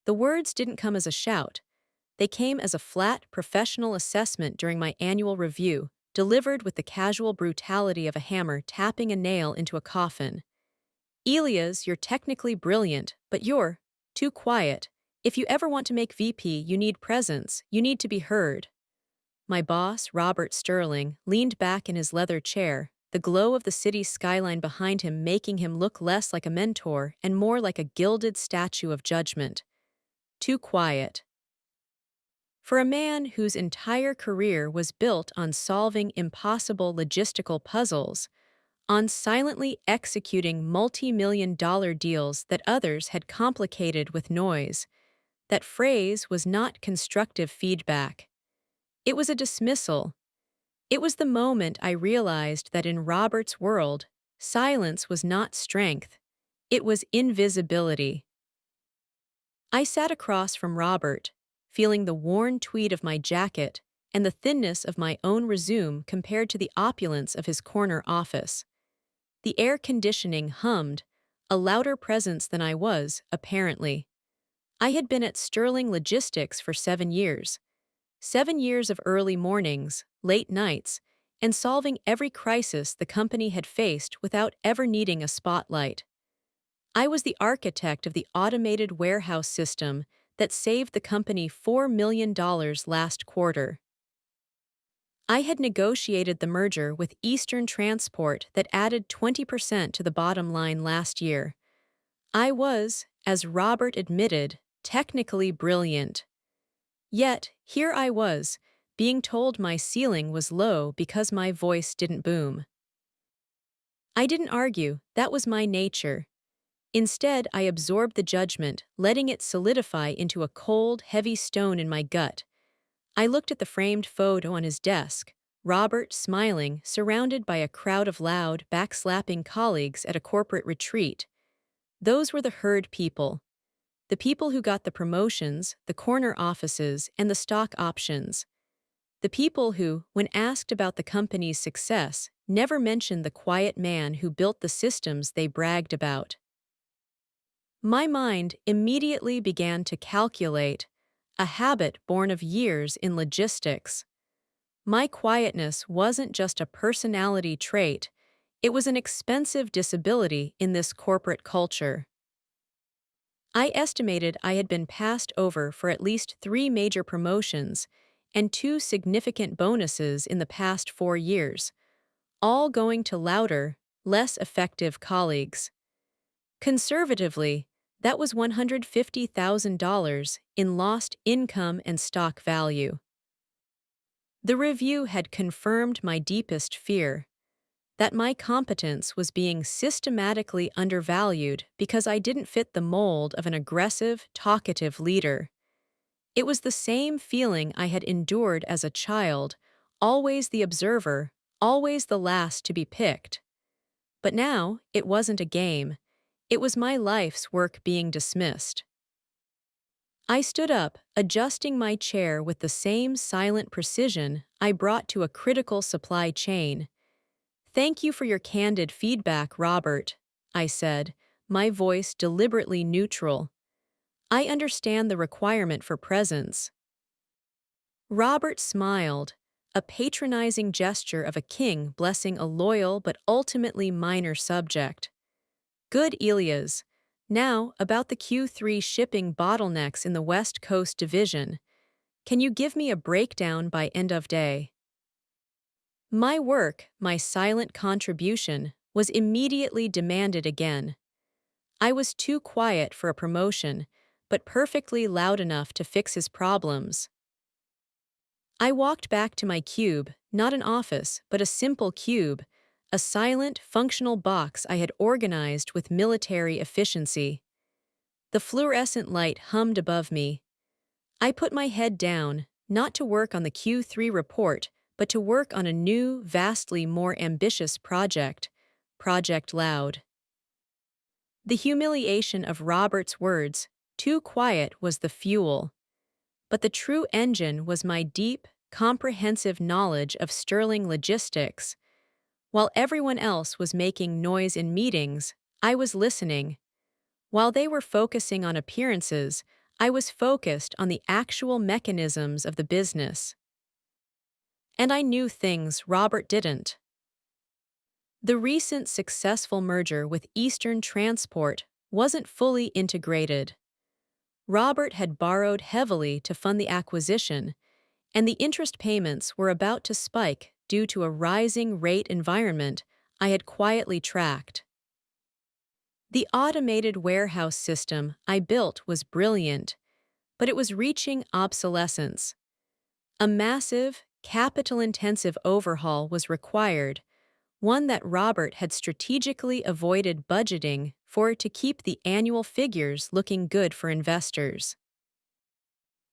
The words didn't come as a shout. They came as a flat, professional assessment during my annual review, delivered with the casual brutality of a hammer tapping a nail into a coffin. Elias, you're technically brilliant, but you're too quiet. If you ever want to make VP, you need presence, you need to be heard. My boss, Robert Sterling, leaned back in his leather chair, the glow of the city's skyline behind him making him look less like a mentor and more like a gilded statue of judgment. Too quiet. For a man whose entire career was built on solving impossible logistical puzzles, on silently executing multi-million-dollar deals that others had complicated with noise, that phrase was not constructive feedback. It was a dismissal. It was the moment I realized that in Robert's world, silence was not strength. It was invisibility. I sat across from Robert, feeling the worn tweed of my jacket and the thinness of my own resume compared to the opulence of his corner office. The air conditioning hummed, a louder presence than I was, apparently. I had been at Sterling Logistics for 7 years. 7 years of early mornings, late nights, and solving every crisis the company had faced without ever needing a spotlight. I was the architect of the automated warehouse system that saved the company $4 million last quarter. I had negotiated the merger with Eastern Transport that added 20% to the bottom line last year. I was, as Robert admitted, technically brilliant. Yet, here I was, being told my ceiling was low because my voice didn't boom. I didn't argue, that was my nature. Instead, I absorbed the judgment, letting it solidify into a cold, heavy stone in my gut. I looked at the framed photo on his desk, Robert smiling, surrounded by a crowd of loud, backslapping colleagues at a corporate retreat. Those were the herd people. The people who got the promotions, the corner offices, and the stock options. The people who, when asked about the company's success, never mentioned the quiet man who built the systems they bragged about. My mind immediately began to calculate, a habit born of years in logistics. My quietness wasn't just a personality trait, it was an expensive disability in this corporate culture. I estimated I had been passed over for at least 3 major promotions and 2 significant bonuses in the past 4 years, all going to louder, less effective colleagues. Conservatively, that was $150,000 in lost income and stock value. The review had confirmed my deepest fear, that my competence was being systematically undervalued because I didn't fit the mold of an aggressive, talkative leader. It was the same feeling I had endured as a child, always the observer, always the last to be picked. But now, it wasn't a game. It was my life's work being dismissed. I stood up, adjusting my chair with the same silent precision I brought to a critical supply chain. "Thank you for your candid feedback, Robert," I said, my voice deliberately neutral. "I understand the requirement for presence." Robert smiled, a patronizing gesture of a king blessing a loyal but ultimately minor subject. "Good, Elias. Now, about the Q3 shipping bottlenecks in the West Coast Division. Can you give me a breakdown by end of day?" My work, my silent contribution, was immediately demanded again. I was too quiet for a promotion, but perfectly loud enough to fix his problems. I walked back to my cube, not an office, but a simple cube, a silent, functional box I had organized with military efficiency. The fluorescent light hummed above me. I put my head down, not to work on the Q3 report, but to work on a new, vastly more ambitious project, Project Loud. The humiliation of Robert's words, too quiet, was the fuel. But the true engine was my deep, comprehensive knowledge of Sterling Logistics. While everyone else was making noise in meetings, I was listening. While they were focusing on appearances, I was focused on the actual mechanisms of the business. And I knew things Robert didn't. The recent successful merger with Eastern Transport wasn't fully integrated. Robert had borrowed heavily to fund the acquisition, and the interest payments were about to spike due to a rising rate environment I had quietly tracked. The automated warehouse system I built was brilliant, but it was reaching obsolescence. A massive, capital-intensive overhaul was required, one that Robert had strategically avoided budgeting for to keep the annual figures looking good for investors.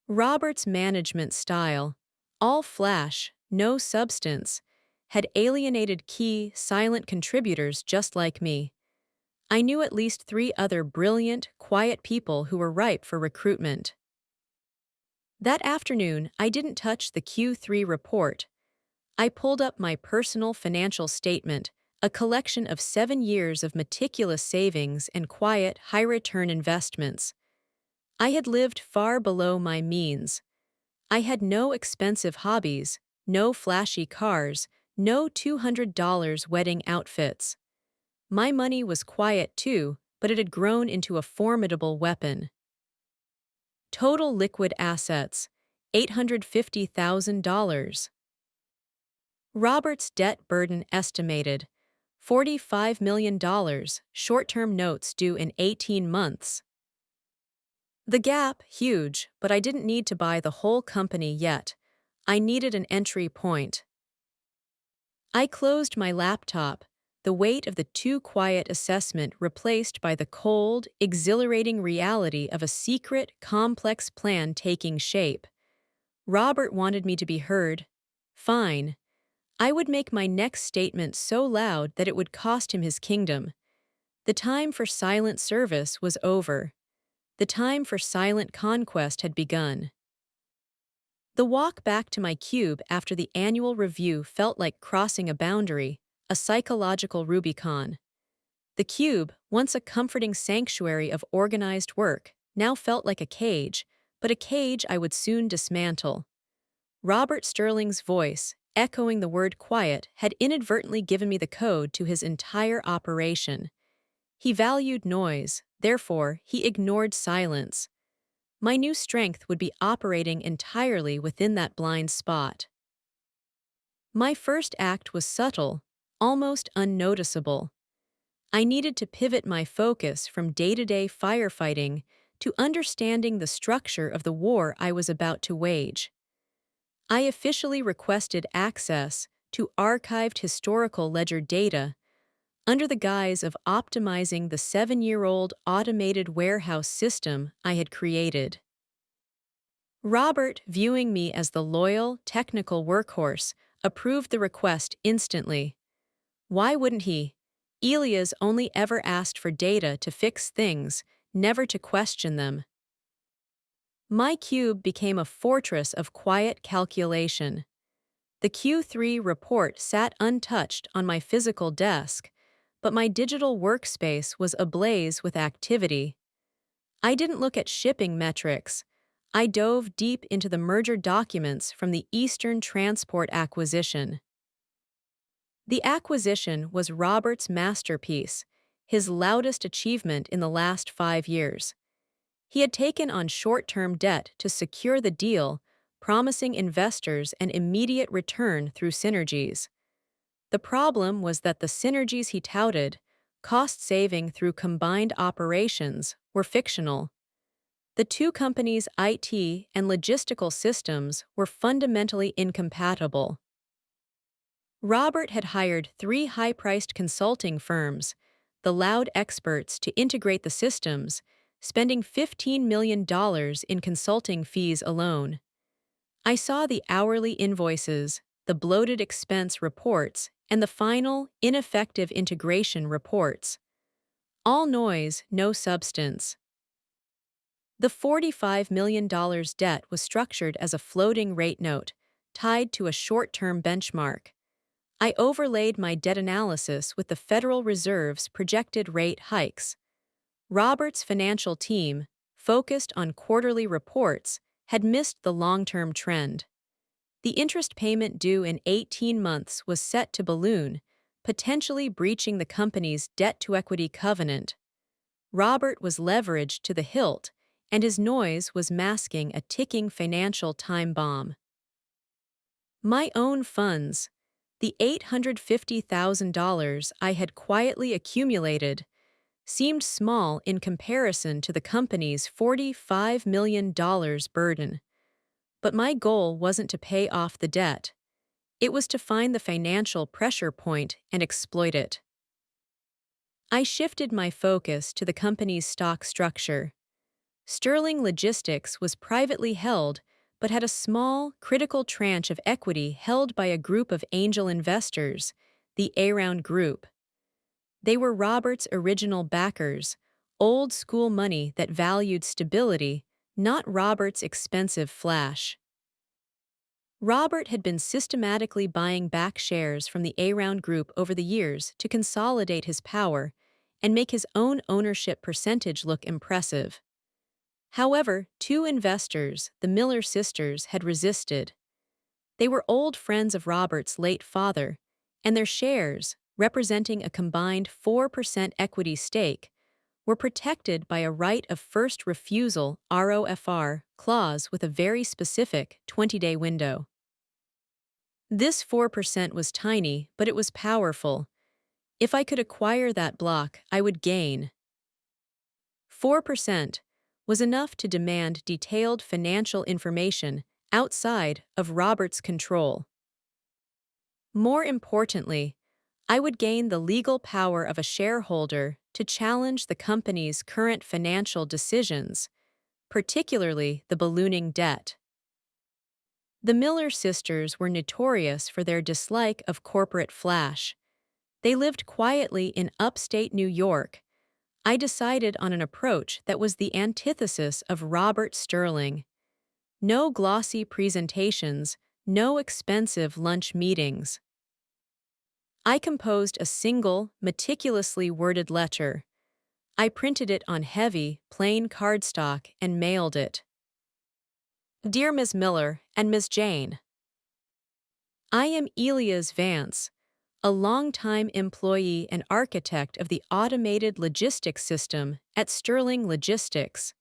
Robert's management style, all flash, no substance, had alienated key, silent contributors just like me. I knew at least 3 other brilliant, quiet people who were ripe for recruitment. That afternoon, I didn't touch the Q3 report. I pulled up my personal financial statement, a collection of 7 years of meticulous savings and quiet, high-return investments. I had lived far below my means. I had no expensive hobbies, no flashy cars, no $200 wedding outfits. My money was quiet too, but it had grown into a formidable weapon. Total liquid assets, $850,000. Robert's debt burden estimated, $45 million, short-term notes due in 18 months. The gap, huge, but I didn't need to buy the whole company yet. I needed an entry point. I closed my laptop, the weight of the too quiet assessment replaced by the cold, exhilarating reality of a secret, complex plan taking shape. Robert wanted me to be heard. Fine. I would make my next statement so loud that it would cost him his kingdom. The time for silent service was over. The time for silent conquest had begun. The walk back to my cube after the annual review felt like crossing a boundary, a psychological Rubicon. The cube, once a comforting sanctuary of organized work, now felt like a cage, but a cage I would soon dismantle. Robert Sterling's voice, echoing the word quiet, had inadvertently given me the code to his entire operation. He valued noise, therefore, he ignored silence. My new strength would be operating entirely within that blind spot. My first act was subtle, almost unnoticeable. I needed to pivot my focus from day-to-day firefighting to understanding the structure of the war I was about to wage. I officially requested access to archived historical ledger data under the guise of optimizing the 7-year-old automated warehouse system I had created. Robert, viewing me as the loyal, technical workhorse, approved the request instantly. Why wouldn't he? Elias only ever asked for data to fix things, never to question them. My cube became a fortress of quiet calculation. The Q3 report sat untouched on my physical desk, but my digital workspace was ablaze with activity. I didn't look at shipping metrics. I dove deep into the merger documents from the Eastern Transport acquisition. The acquisition was Robert's masterpiece, his loudest achievement in the last 5 years. He had taken on short-term debt to secure the deal, promising investors an immediate return through synergies. The problem was that the synergies he touted, cost saving through combined operations, were fictional. The two companies' IT and logistical systems were fundamentally incompatible. Robert had hired 3 high-priced consulting firms, the loud experts, to integrate the systems, spending $15 million in consulting fees alone. I saw the hourly invoices, the bloated expense reports, and the final, ineffective integration reports. All noise, no substance. The $45 million debt was structured as a floating rate note, tied to a short-term benchmark. I overlaid my debt analysis with the Federal Reserve's projected rate hikes. Robert's financial team, focused on quarterly reports, had missed the long-term trend. The interest payment due in 18 months was set to balloon, potentially breaching the company's debt-to-equity covenant. Robert was leveraged to the hilt, and his noise was masking a ticking financial time bomb. My own funds, the $850,000 I had quietly accumulated, seemed small in comparison to the company's $45 million burden. But my goal wasn't to pay off the debt. It was to find the financial pressure point and exploit it. I shifted my focus to the company's stock structure. Sterling Logistics was privately held but had a small, critical tranche of equity held by a group of angel investors, the Around Group. They were Robert's original backers, old-school money that valued stability, not Robert's expensive flash. Robert had been systematically buying back shares from the Around Group over the years to consolidate his power and make his own ownership percentage look impressive. However, two investors, the Miller sisters, had resisted. They were old friends of Robert's late father, and their shares, representing a combined 4% equity stake, were protected by a right of first refusal (ROFR) clause with a very specific 20-day window. This 4% was tiny, but it was powerful. If I could acquire that block, I would gain. 4% was enough to demand detailed financial information outside of Robert's control. More importantly, I would gain the legal power of a shareholder to challenge the company's current financial decisions, particularly the ballooning debt. The Miller sisters were notorious for their dislike of corporate flash. They lived quietly in upstate New York. I decided on an approach that was the antithesis of Robert Sterling. No glossy presentations, no expensive lunch meetings. I composed a single, meticulously worded letter. I printed it on heavy, plain cardstock and mailed it. Dear Ms. Miller and Ms. Jane, I am Elias Vance, a longtime employee and architect of the automated logistics system at Sterling Logistics.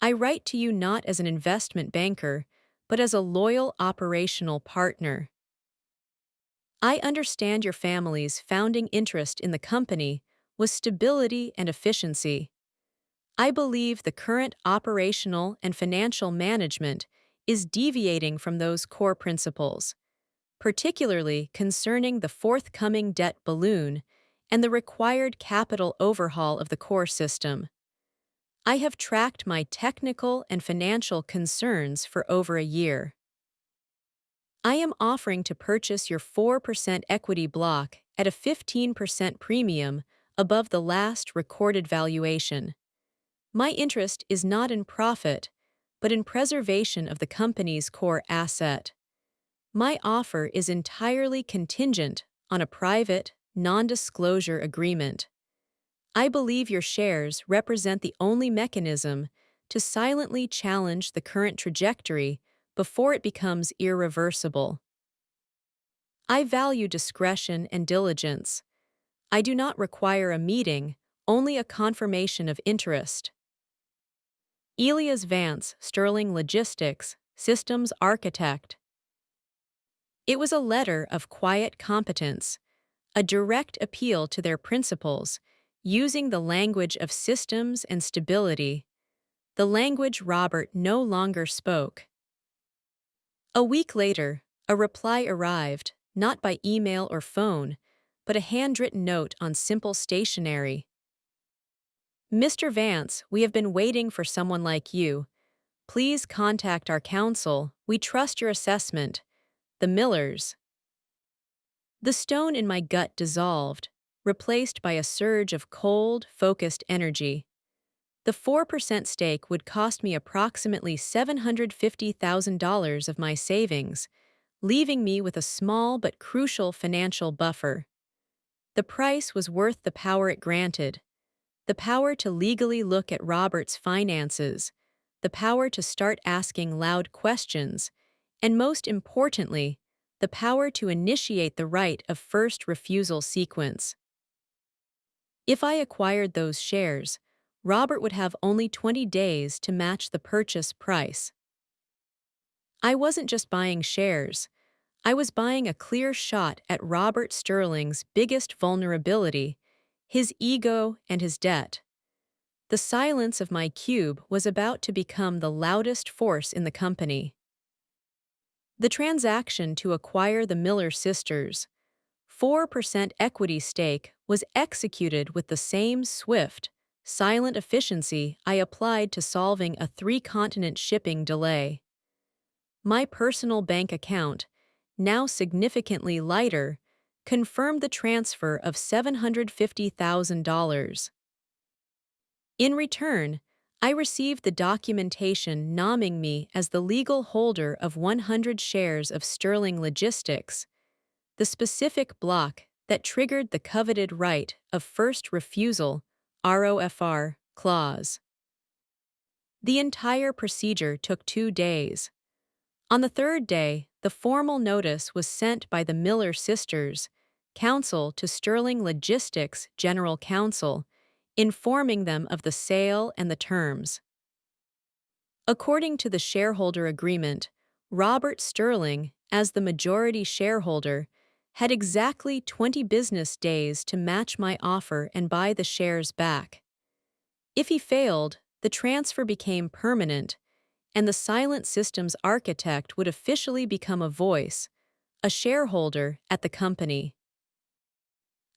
I write to you not as an investment banker, but as a loyal operational partner. I understand your family's founding interest in the company was stability and efficiency. I believe the current operational and financial management is deviating from those core principles, particularly concerning the forthcoming debt balloon and the required capital overhaul of the core system. I have tracked my technical and financial concerns for over a year. I am offering to purchase your 4% equity block at a 15% premium above the last recorded valuation. My interest is not in profit, but in preservation of the company's core asset. My offer is entirely contingent on a private, non-disclosure agreement. I believe your shares represent the only mechanism to silently challenge the current trajectory before it becomes irreversible. I value discretion and diligence. I do not require a meeting, only a confirmation of interest. Elias Vance, Sterling Logistics, Systems Architect. It was a letter of quiet competence, a direct appeal to their principles, using the language of systems and stability, the language Robert no longer spoke. A week later, a reply arrived, not by email or phone, but a handwritten note on simple stationery. Mr. Vance, we have been waiting for someone like you. Please contact our counsel. We trust your assessment. The Millers. The stone in my gut dissolved, replaced by a surge of cold, focused energy. The 4% stake would cost me approximately $750,000 of my savings, leaving me with a small but crucial financial buffer. The price was worth the power it granted. The power to legally look at Robert's finances, the power to start asking loud questions, and most importantly, the power to initiate the right of first refusal sequence. If I acquired those shares, Robert would have only 20 days to match the purchase price. I wasn't just buying shares, I was buying a clear shot at Robert Sterling's biggest vulnerability, his ego and his debt. The silence of my cube was about to become the loudest force in the company. The transaction to acquire the Miller sisters, 4% equity stake, was executed with the same swift, silent efficiency I applied to solving a three-continent shipping delay. My personal bank account, now significantly lighter, confirmed the transfer of $750,000. In return, I received the documentation nomming me as the legal holder of 100 shares of Sterling Logistics, the specific block that triggered the coveted right of first refusal (ROFR) clause. The entire procedure took 2 days. On the third day, the formal notice was sent by the Miller sisters, counsel to Sterling Logistics General Counsel, informing them of the sale and the terms. According to the shareholder agreement, Robert Sterling, as the majority shareholder, had exactly 20 business days to match my offer and buy the shares back. If he failed, the transfer became permanent, and the silent systems architect would officially become a voice, a shareholder at the company.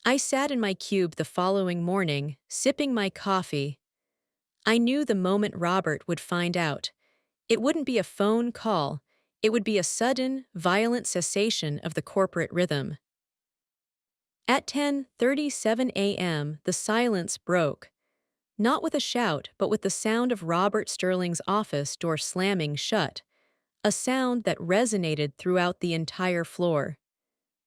I sat in my cube the following morning, sipping my coffee. I knew the moment Robert would find out, it wouldn't be a phone call, it would be a sudden, violent cessation of the corporate rhythm. At 10:37 a.m., the silence broke, not with a shout but with the sound of Robert Sterling's office door slamming shut, a sound that resonated throughout the entire floor.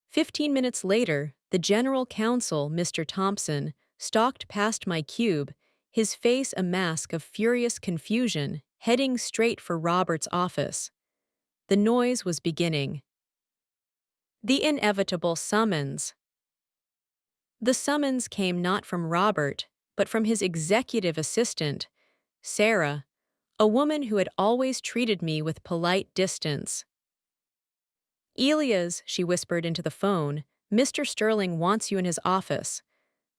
15 minutes later, the general counsel, Mr. Thompson, stalked past my cube, his face a mask of furious confusion, heading straight for Robert's office. The noise was beginning. The inevitable summons. The summons came not from Robert, but from his executive assistant, Sarah, a woman who had always treated me with polite distance. "Elias," she whispered into the phone, "Mr. Sterling wants you in his office.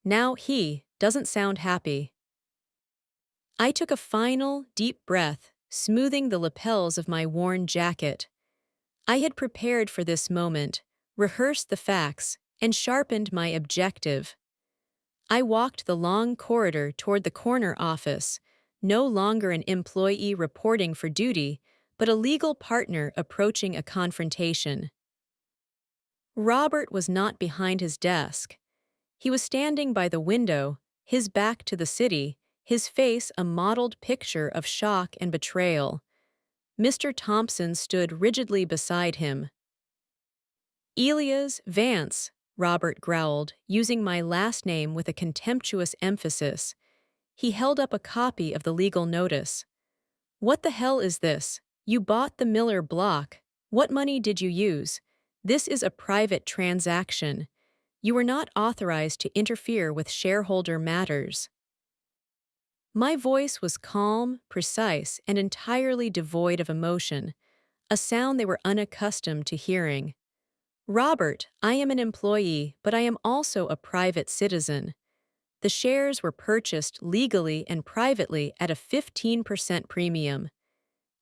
Now he doesn't sound happy." I took a final, deep breath, smoothing the lapels of my worn jacket. I had prepared for this moment, rehearsed the facts, and sharpened my objective. I walked the long corridor toward the corner office, no longer an employee reporting for duty, but a legal partner approaching a confrontation. Robert was not behind his desk. He was standing by the window, his back to the city, his face a mottled picture of shock and betrayal. Mr. Thompson stood rigidly beside him. "Elias Vance," Robert growled, using my last name with a contemptuous emphasis. He held up a copy of the legal notice. "What the hell is this? You bought the Miller block. What money did you use? This is a private transaction. You were not authorized to interfere with shareholder matters." My voice was calm, precise, and entirely devoid of emotion, a sound they were unaccustomed to hearing. "Robert, I am an employee, but I am also a private citizen. The shares were purchased legally and privately at a 15% premium.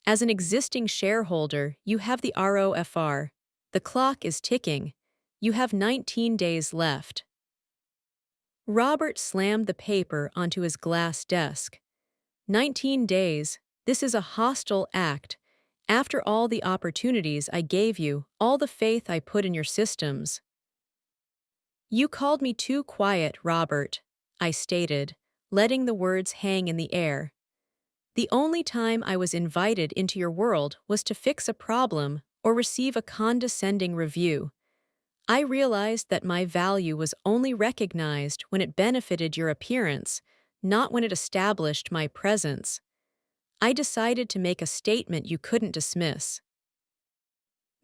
As an existing shareholder, you have the ROFR. The clock is ticking. You have 19 days left." Robert slammed the paper onto his glass desk. 19 days, this is a hostile act. After all the opportunities I gave you, all the faith I put in your systems. "You called me too quiet, Robert," I stated, letting the words hang in the air. "The only time I was invited into your world was to fix a problem or receive a condescending review. I realized that my value was only recognized when it benefited your appearance, not when it established my presence. I decided to make a statement you couldn't dismiss.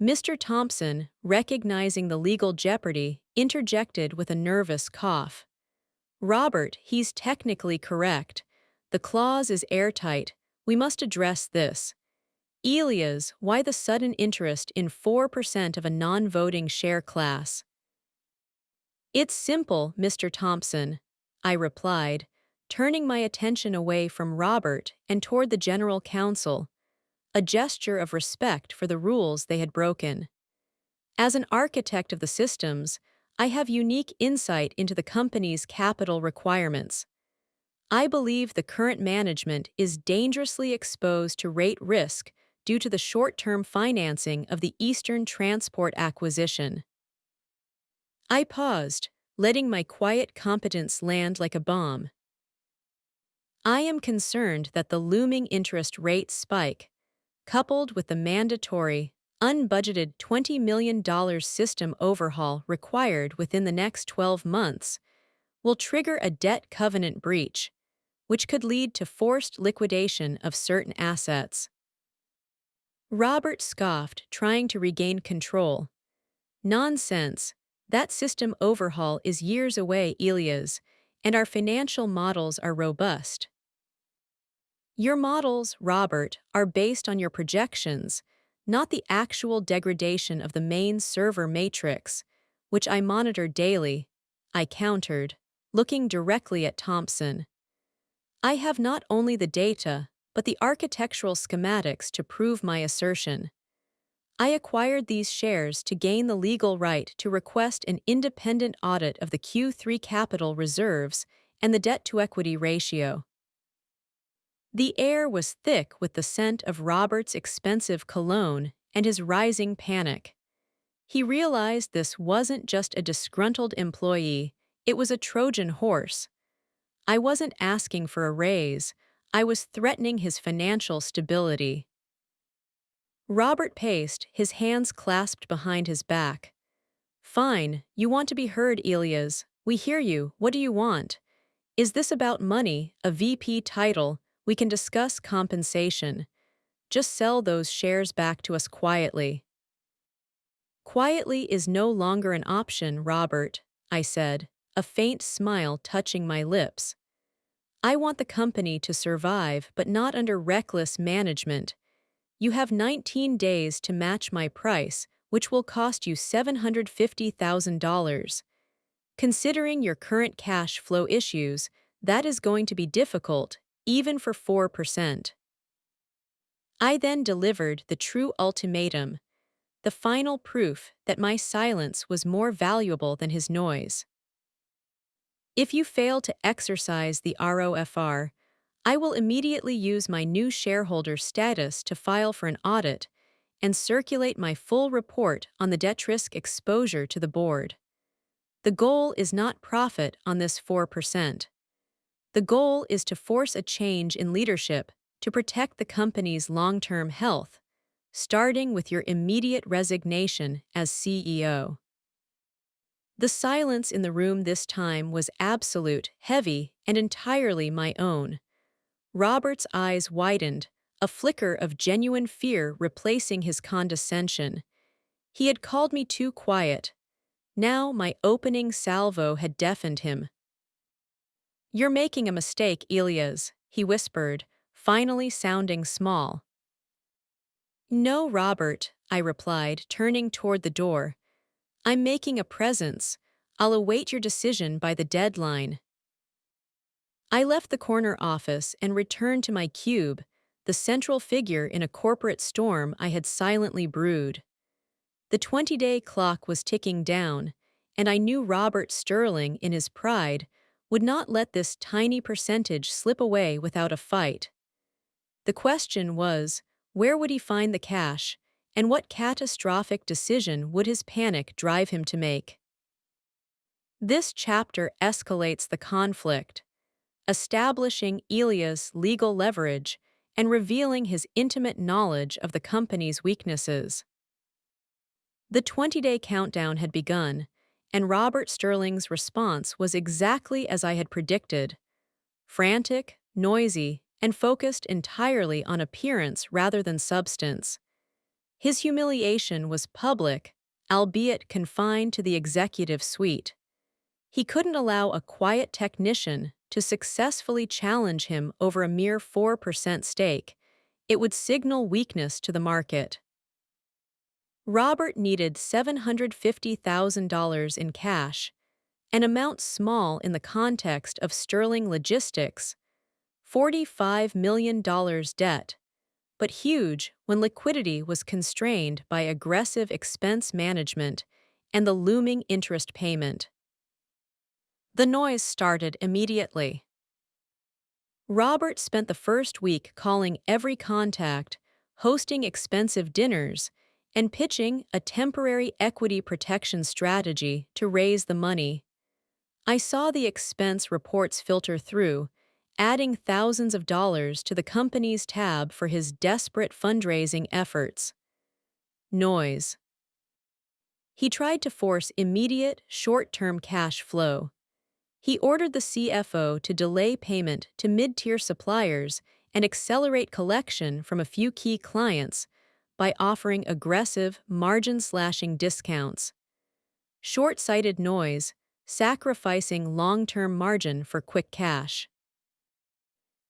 Mr. Thompson, recognizing the legal jeopardy, interjected with a nervous cough. Robert, he's technically correct. The clause is airtight. We must address this. Elias, why the sudden interest in 4% of a non-voting share class? It's simple, Mr. Thompson, I replied, turning my attention away from Robert and toward the General Counsel, a gesture of respect for the rules they had broken. As an architect of the systems, I have unique insight into the company's capital requirements. I believe the current management is dangerously exposed to rate risk due to the short-term financing of the Eastern Transport acquisition. I paused, letting my quiet competence land like a bomb. I am concerned that the looming interest rate spike, coupled with the mandatory, unbudgeted $20 million system overhaul required within the next 12 months, will trigger a debt covenant breach, which could lead to forced liquidation of certain assets. Robert scoffed, trying to regain control. Nonsense. That system overhaul is years away, Elias, and our financial models are robust. Your models, Robert, are based on your projections, not the actual degradation of the main server matrix, which I monitor daily, I countered, looking directly at Thompson. I have not only the data, but the architectural schematics to prove my assertion. I acquired these shares to gain the legal right to request an independent audit of the Q3 capital reserves and the debt-to-equity ratio. The air was thick with the scent of Robert's expensive cologne and his rising panic. He realized this wasn't just a disgruntled employee, it was a Trojan horse. I wasn't asking for a raise, I was threatening his financial stability. Robert paced, his hands clasped behind his back. Fine, you want to be heard, Elias. We hear you. What do you want? Is this about money, a VP title? We can discuss compensation. Just sell those shares back to us quietly. Quietly is no longer an option, Robert, I said, a faint smile touching my lips. I want the company to survive, but not under reckless management. You have 19 days to match my price, which will cost you $750,000. Considering your current cash flow issues, that is going to be difficult, even for 4%. I then delivered the true ultimatum, the final proof that my silence was more valuable than his noise. If you fail to exercise the ROFR, I will immediately use my new shareholder status to file for an audit and circulate my full report on the debt risk exposure to the board. The goal is not profit on this 4%. The goal is to force a change in leadership to protect the company's long-term health, starting with your immediate resignation as CEO. The silence in the room this time was absolute, heavy, and entirely my own. Robert's eyes widened, a flicker of genuine fear replacing his condescension. He had called me too quiet. Now my opening salvo had deafened him. You're making a mistake, Elias, he whispered, finally sounding small. No, Robert, I replied, turning toward the door. I'm making a presence. I'll await your decision by the deadline. I left the corner office and returned to my cube, the central figure in a corporate storm I had silently brewed. The 20-day clock was ticking down, and I knew Robert Sterling, in his pride, would not let this tiny percentage slip away without a fight. The question was, where would he find the cash, and what catastrophic decision would his panic drive him to make? This chapter escalates the conflict, establishing Elias' legal leverage and revealing his intimate knowledge of the company's weaknesses. The 20-day countdown had begun, and Robert Sterling's response was exactly as I had predicted. frantic, noisy, and focused entirely on appearance rather than substance. His humiliation was public, albeit confined to the executive suite. He couldn't allow a quiet technician to successfully challenge him over a mere 4% stake. It would signal weakness to the market. Robert needed $750,000 in cash, an amount small in the context of Sterling Logistics, $45 million debt, but huge when liquidity was constrained by aggressive expense management and the looming interest payment. The noise started immediately. Robert spent the first week calling every contact, hosting expensive dinners, and pitching a temporary equity protection strategy to raise the money. I saw the expense reports filter through, adding thousands of dollars to the company's tab for his desperate fundraising efforts. Noise. He tried to force immediate, short-term cash flow. He ordered the CFO to delay payment to mid-tier suppliers and accelerate collection from a few key clients by offering aggressive, margin-slashing discounts. Short-sighted noise, sacrificing long-term margin for quick cash.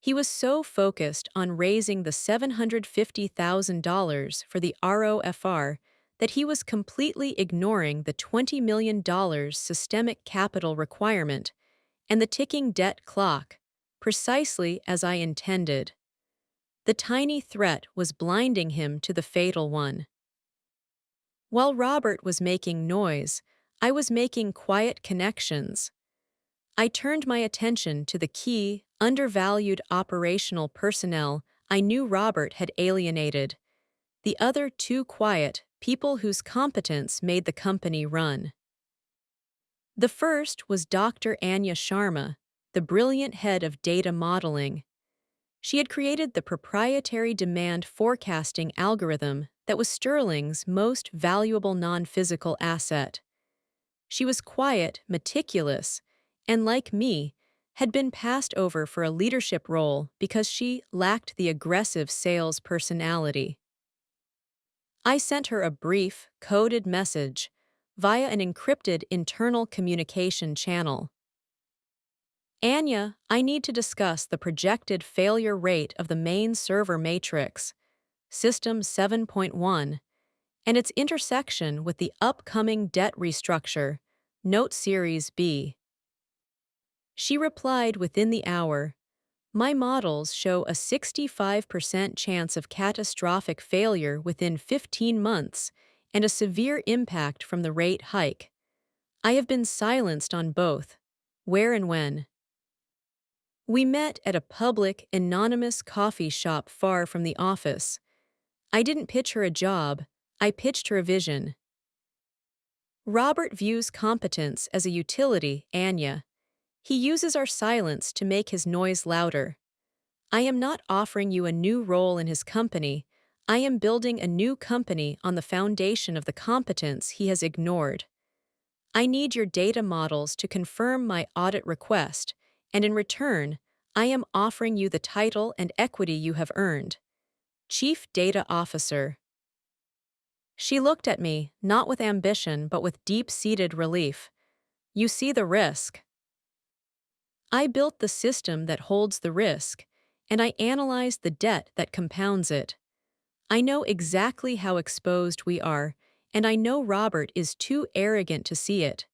He was so focused on raising the $750,000 for the ROFR that he was completely ignoring the $20 million systemic capital requirement and the ticking debt clock, precisely as I intended. The tiny threat was blinding him to the fatal one. While Robert was making noise, I was making quiet connections. I turned my attention to the key, undervalued operational personnel I knew Robert had alienated, the other two quiet, people whose competence made the company run. The first was Dr. Anya Sharma, the brilliant head of data modeling. She had created the proprietary demand forecasting algorithm that was Sterling's most valuable non-physical asset. She was quiet, meticulous, and like me, had been passed over for a leadership role because she lacked the aggressive sales personality. I sent her a brief, coded message via an encrypted internal communication channel. Anya, I need to discuss the projected failure rate of the main server matrix, System 7.1, and its intersection with the upcoming debt restructure, Note Series B. She replied within the hour, "My models show a 65% chance of catastrophic failure within 15 months and a severe impact from the rate hike. I have been silenced on both. Where and when?" We met at a public, anonymous coffee shop far from the office. I didn't pitch her a job, I pitched her a vision. Robert views competence as a utility, Anya. He uses our silence to make his noise louder. I am not offering you a new role in his company. I am building a new company on the foundation of the competence he has ignored. I need your data models to confirm my audit request, and in return, I am offering you the title and equity you have earned. Chief Data Officer. She looked at me, not with ambition but with deep-seated relief. You see the risk. I built the system that holds the risk, and I analyzed the debt that compounds it. I know exactly how exposed we are, and I know Robert is too arrogant to see it.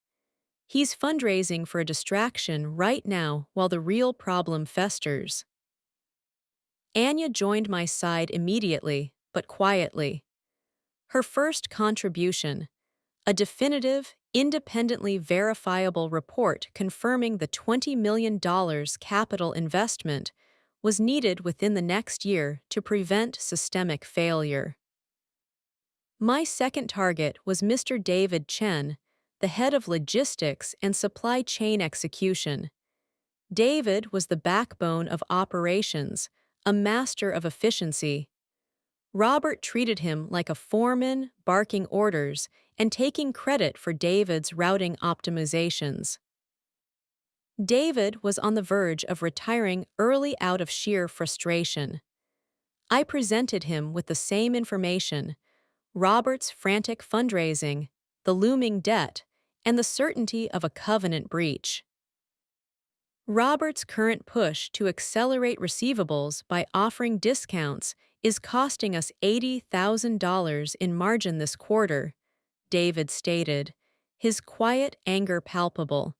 He's fundraising for a distraction right now while the real problem festers. Anya joined my side immediately, but quietly. Her first contribution, a definitive, independently verifiable report confirming the $20 million capital investment, was needed within the next year to prevent systemic failure. My second target was Mr. David Chen, the head of logistics and supply chain execution. David was the backbone of operations, a master of efficiency. Robert treated him like a foreman, barking orders and taking credit for David's routing optimizations. David was on the verge of retiring early out of sheer frustration. I presented him with the same information: Robert's frantic fundraising, the looming debt, and the certainty of a covenant breach. Robert's current push to accelerate receivables by offering discounts is costing us $80,000 in margin this quarter, David stated, his quiet anger palpable.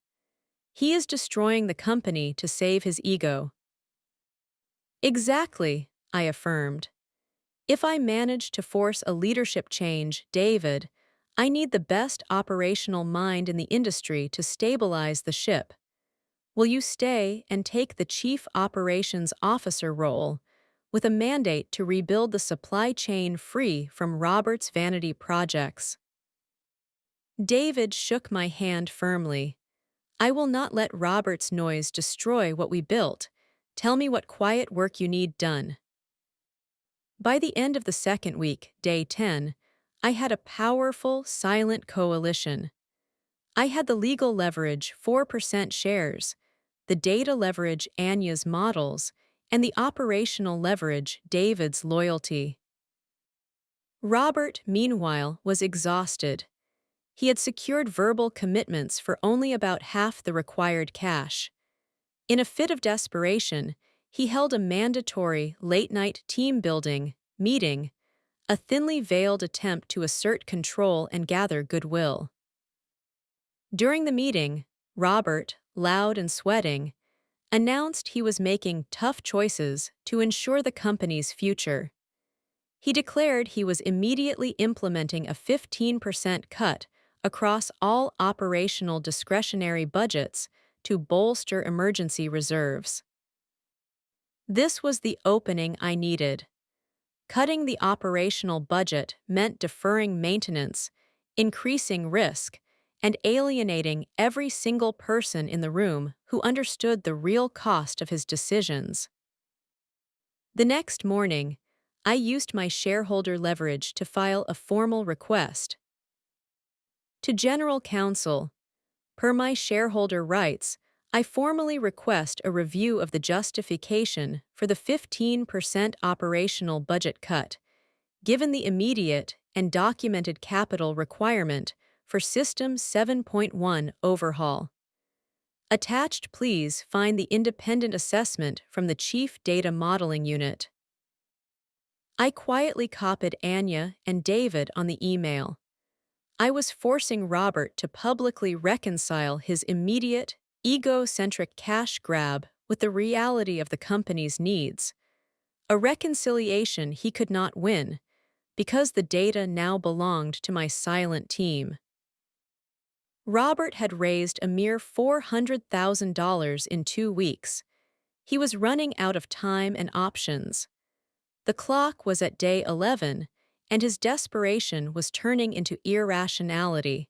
He is destroying the company to save his ego. Exactly, I affirmed. If I manage to force a leadership change, David, I need the best operational mind in the industry to stabilize the ship. Will you stay and take the Chief Operations Officer role, with a mandate to rebuild the supply chain free from Robert's vanity projects? David shook my hand firmly. I will not let Robert's noise destroy what we built. Tell me what quiet work you need done. By the end of the second week, day 10, I had a powerful, silent coalition. I had the legal leverage, 4% shares, the data leverage, Anya's models, and the operational leverage, David's loyalty. Robert, meanwhile, was exhausted. He had secured verbal commitments for only about half the required cash. In a fit of desperation, he held a mandatory late-night team-building meeting, a thinly veiled attempt to assert control and gather goodwill. During the meeting, Robert, loud and sweating, announced he was making tough choices to ensure the company's future. He declared he was immediately implementing a 15% cut across all operational discretionary budgets to bolster emergency reserves. This was the opening I needed. Cutting the operational budget meant deferring maintenance, increasing risk, and alienating every single person in the room who understood the real cost of his decisions. The next morning, I used my shareholder leverage to file a formal request. To General Counsel, per my shareholder rights, I formally request a review of the justification for the 15% operational budget cut, given the immediate and documented capital requirement for System 7.1 overhaul. Attached, please find the independent assessment from the Chief Data Modeling Unit. I quietly copied Anya and David on the email. I was forcing Robert to publicly reconcile his immediate, egocentric cash grab with the reality of the company's needs, a reconciliation he could not win because the data now belonged to my silent team. Robert had raised a mere $400,000 in 2 weeks. He was running out of time and options. The clock was at day 11, and his desperation was turning into irrationality.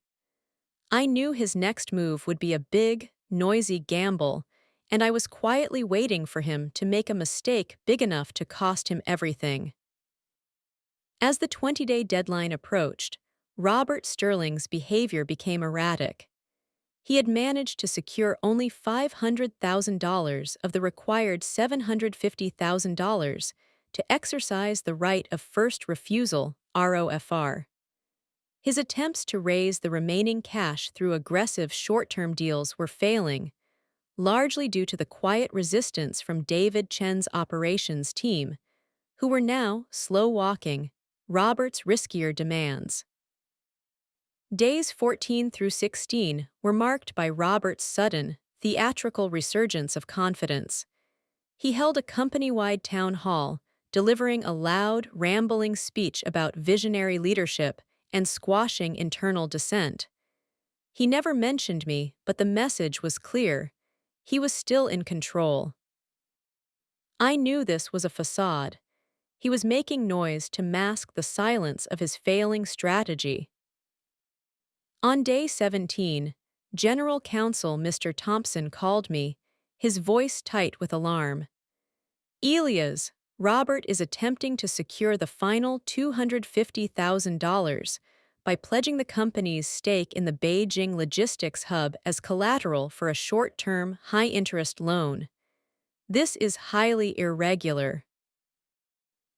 I knew his next move would be a big, noisy gamble, and I was quietly waiting for him to make a mistake big enough to cost him everything. As the 20-day deadline approached, Robert Sterling's behavior became erratic. He had managed to secure only $500,000 of the required $750,000 to exercise the right of first refusal, ROFR. His attempts to raise the remaining cash through aggressive short-term deals were failing, largely due to the quiet resistance from David Chen's operations team, who were now slow-walking Robert's riskier demands. Days 14 through 16 were marked by Robert's sudden, theatrical resurgence of confidence. He held a company-wide town hall, delivering a loud, rambling speech about visionary leadership and squashing internal dissent. He never mentioned me, but the message was clear. He was still in control. I knew this was a facade. He was making noise to mask the silence of his failing strategy. On day 17, General Counsel Mr. Thompson called me, his voice tight with alarm. "Elias, Robert is attempting to secure the final $250,000, by pledging the company's stake in the Beijing logistics hub as collateral for a short-term, high-interest loan. This is highly irregular.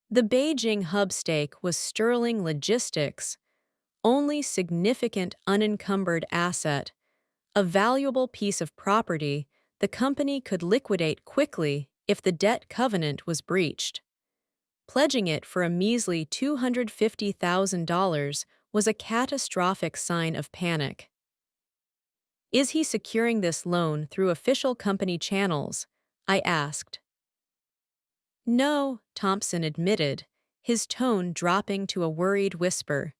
The Beijing hub stake was Sterling Logistics' only significant unencumbered asset, a valuable piece of property the company could liquidate quickly if the debt covenant was breached. Pledging it for a measly $250,000 was a catastrophic sign of panic. Is he securing this loan through official company channels? I asked. No, Thompson admitted, his tone dropping to a worried whisper.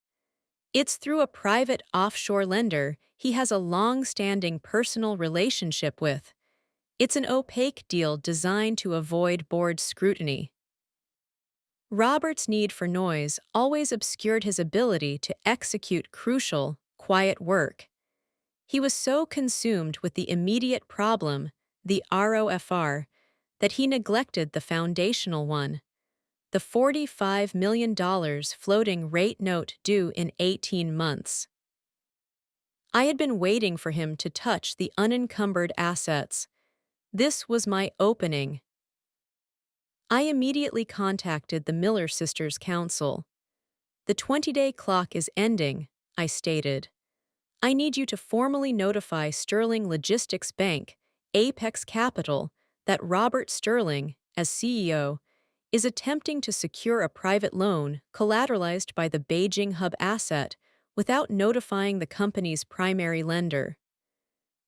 It's through a private offshore lender he has a long-standing personal relationship with. It's an opaque deal designed to avoid board scrutiny. Robert's need for noise always obscured his ability to execute crucial, quiet work. He was so consumed with the immediate problem, the ROFR, that he neglected the foundational one, the $45 million floating rate note due in 18 months. I had been waiting for him to touch the unencumbered assets. This was my opening. I immediately contacted the Miller Sisters Council. The 20-day clock is ending, I stated. I need you to formally notify Sterling Logistics Bank, Apex Capital, that Robert Sterling, as CEO, is attempting to secure a private loan collateralized by the Beijing hub asset without notifying the company's primary lender.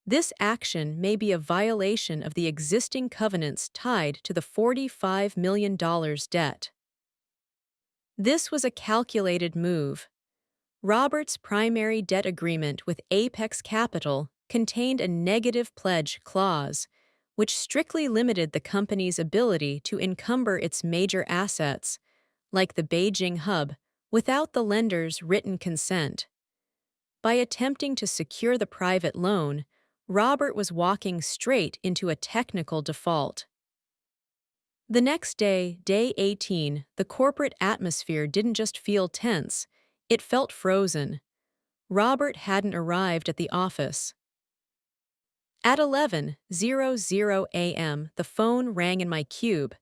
This action may be a violation of the existing covenants tied to the $45 million debt. This was a calculated move. Robert's primary debt agreement with Apex Capital contained a negative pledge clause, which strictly limited the company's ability to encumber its major assets, like the Beijing hub, without the lender's written consent. By attempting to secure the private loan, Robert was walking straight into a technical default. The next day, day 18, the corporate atmosphere didn't just feel tense, it felt frozen. Robert hadn't arrived at the office. At 11:00 a.m., the phone rang in my cube.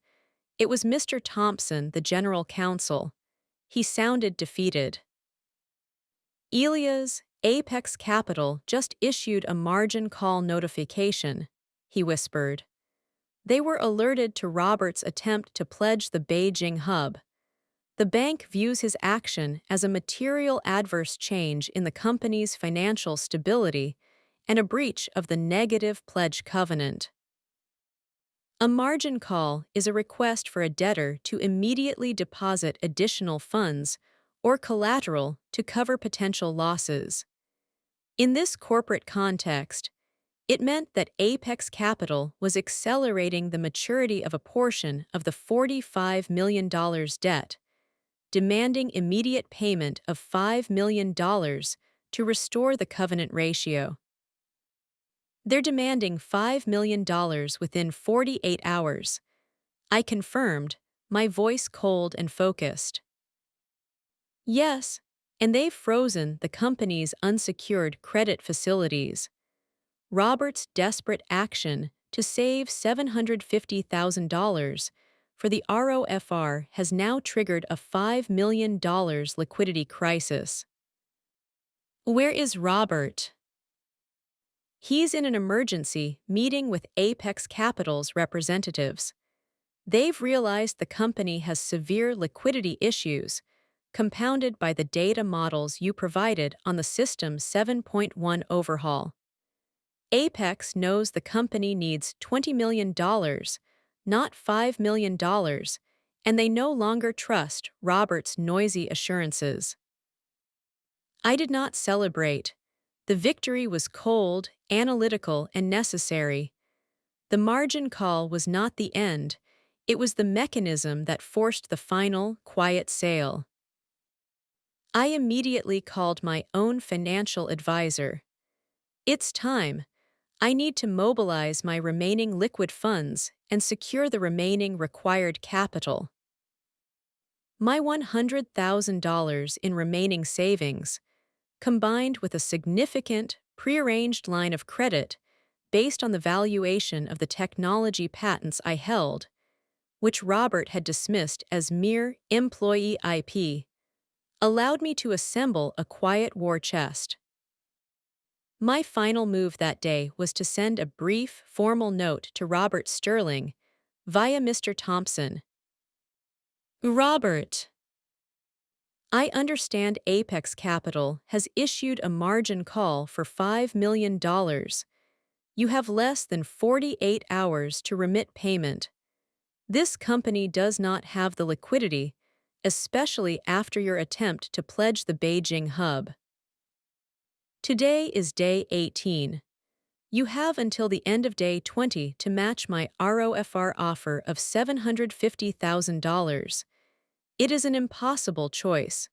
It was Mr. Thompson, the general counsel. He sounded defeated. Elias, Apex Capital just issued a margin call notification, he whispered. They were alerted to Robert's attempt to pledge the Beijing hub. The bank views his action as a material adverse change in the company's financial stability and a breach of the negative pledge covenant. A margin call is a request for a debtor to immediately deposit additional funds or collateral to cover potential losses. In this corporate context, it meant that Apex Capital was accelerating the maturity of a portion of the $45 million debt, demanding immediate payment of $5 million to restore the covenant ratio. They're demanding $5 million within 48 hours. I confirmed, my voice cold and focused. Yes, and they've frozen the company's unsecured credit facilities. Robert's desperate action to save $750,000 for the ROFR has now triggered a $5 million liquidity crisis. Where is Robert? He's in an emergency meeting with Apex Capital's representatives. They've realized the company has severe liquidity issues, compounded by the data models you provided on the System 7.1 overhaul. Apex knows the company needs $20 million, not $5 million, and they no longer trust Robert's noisy assurances. I did not celebrate. The victory was cold, analytical, and necessary. The margin call was not the end, it was the mechanism that forced the final, quiet sale. I immediately called my own financial advisor. It's time. I need to mobilize my remaining liquid funds and secure the remaining required capital. My $100,000 in remaining savings, combined with a significant, prearranged line of credit based on the valuation of the technology patents I held, which Robert had dismissed as mere employee IP, allowed me to assemble a quiet war chest. My final move that day was to send a brief, formal note to Robert Sterling via Mr. Thompson. Robert, I understand Apex Capital has issued a margin call for $5 million. You have less than 48 hours to remit payment. This company does not have the liquidity, especially after your attempt to pledge the Beijing hub. Today is day 18. You have until the end of day 20 to match my ROFR offer of $750,000. It is an impossible choice.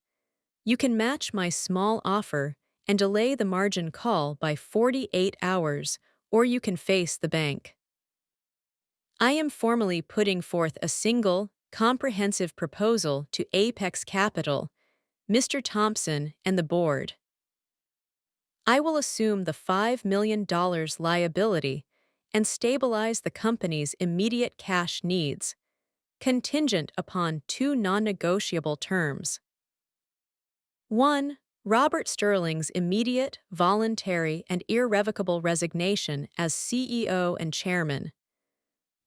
You can match my small offer and delay the margin call by 48 hours, or you can face the bank. I am formally putting forth a single, comprehensive proposal to Apex Capital, Mr. Thompson, and the board. I will assume the $5 million liability and stabilize the company's immediate cash needs, contingent upon two non-negotiable terms. 1. Robert Sterling's immediate, voluntary, and irrevocable resignation as CEO and chairman.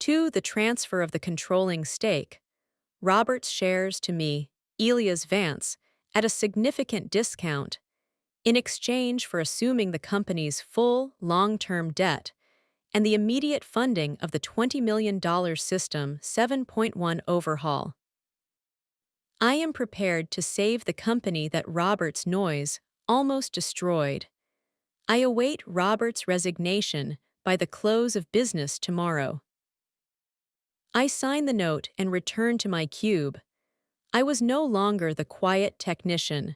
2. The transfer of the controlling stake, Robert's shares to me, Elias Vance, at a significant discount, in exchange for assuming the company's full, long-term debt and the immediate funding of the $20 million System 7.1 overhaul. I am prepared to save the company that Robert's noise almost destroyed. I await Robert's resignation by the close of business tomorrow. I sign the note and return to my cube. I was no longer the quiet technician.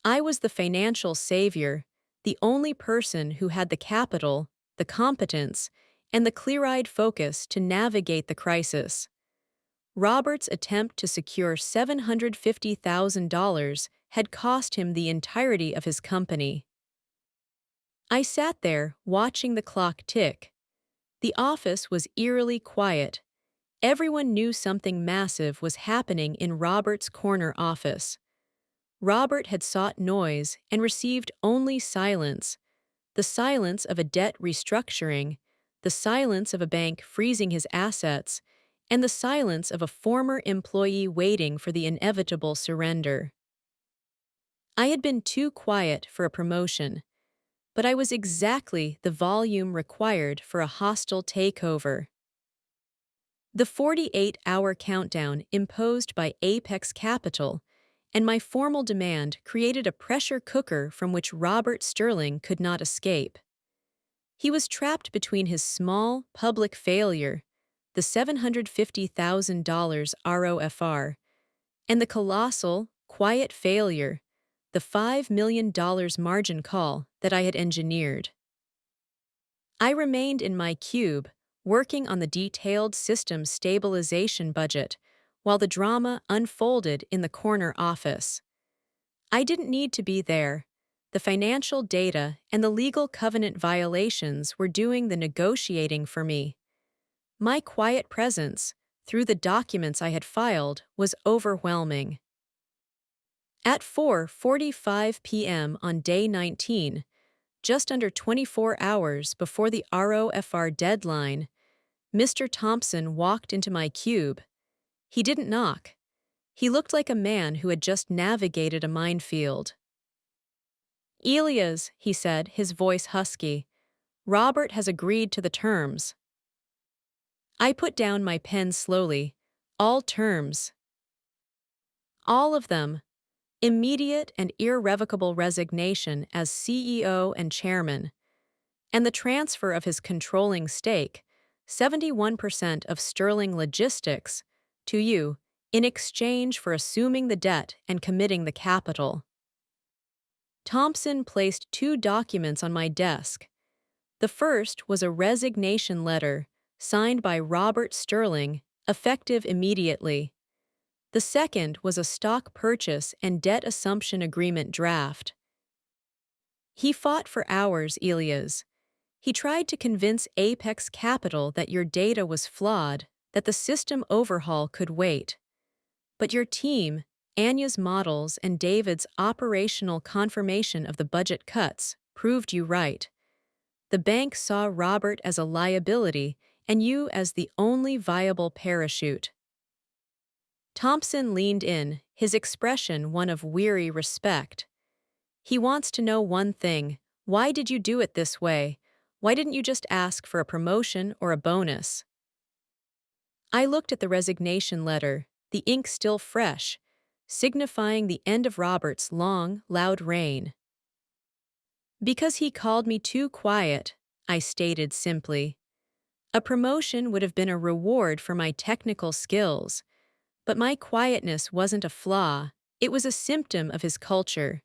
I was the financial savior, the only person who had the capital, the competence, and the clear-eyed focus to navigate the crisis. Robert's attempt to secure $750,000 had cost him the entirety of his company. I sat there, watching the clock tick. The office was eerily quiet. Everyone knew something massive was happening in Robert's corner office. Robert had sought noise and received only silence. The silence of a debt restructuring, the silence of a bank freezing his assets, and the silence of a former employee waiting for the inevitable surrender. I had been too quiet for a promotion, but I was exactly the volume required for a hostile takeover. The 48-hour countdown imposed by Apex Capital and my formal demand created a pressure cooker from which Robert Sterling could not escape. He was trapped between his small, public failure, the $750,000 ROFR, and the colossal, quiet failure, the $5 million margin call that I had engineered. I remained in my cube, working on the detailed system stabilization budget, while the drama unfolded in the corner office. I didn't need to be there. The financial data and the legal covenant violations were doing the negotiating for me. My quiet presence, through the documents I had filed, was overwhelming. At 4:45 p.m. on day 19, just under 24 hours before the ROFR deadline, Mr. Thompson walked into my cube. He didn't knock. He looked like a man who had just navigated a minefield. "Elias," he said, his voice husky, "Robert has agreed to the terms." I put down my pen slowly. All terms. All of them. Immediate and irrevocable resignation as CEO and chairman, and the transfer of his controlling stake, 71% of Sterling Logistics, to you, in exchange for assuming the debt and committing the capital. Thompson placed two documents on my desk. The first was a resignation letter signed by Robert Sterling, effective immediately. The second was a stock purchase and debt assumption agreement draft. He fought for hours, Elias. He tried to convince Apex Capital that your data was flawed, that the system overhaul could wait. But your team, Anya's models, and David's operational confirmation of the budget cuts proved you right. The bank saw Robert as a liability and you as the only viable parachute. Thompson leaned in, his expression one of weary respect. He wants to know one thing: why did you do it this way? Why didn't you just ask for a promotion or a bonus? I looked at the resignation letter, the ink still fresh, signifying the end of Robert's long, loud reign. Because he called me too quiet, I stated simply. A promotion would have been a reward for my technical skills, but my quietness wasn't a flaw, it was a symptom of his culture.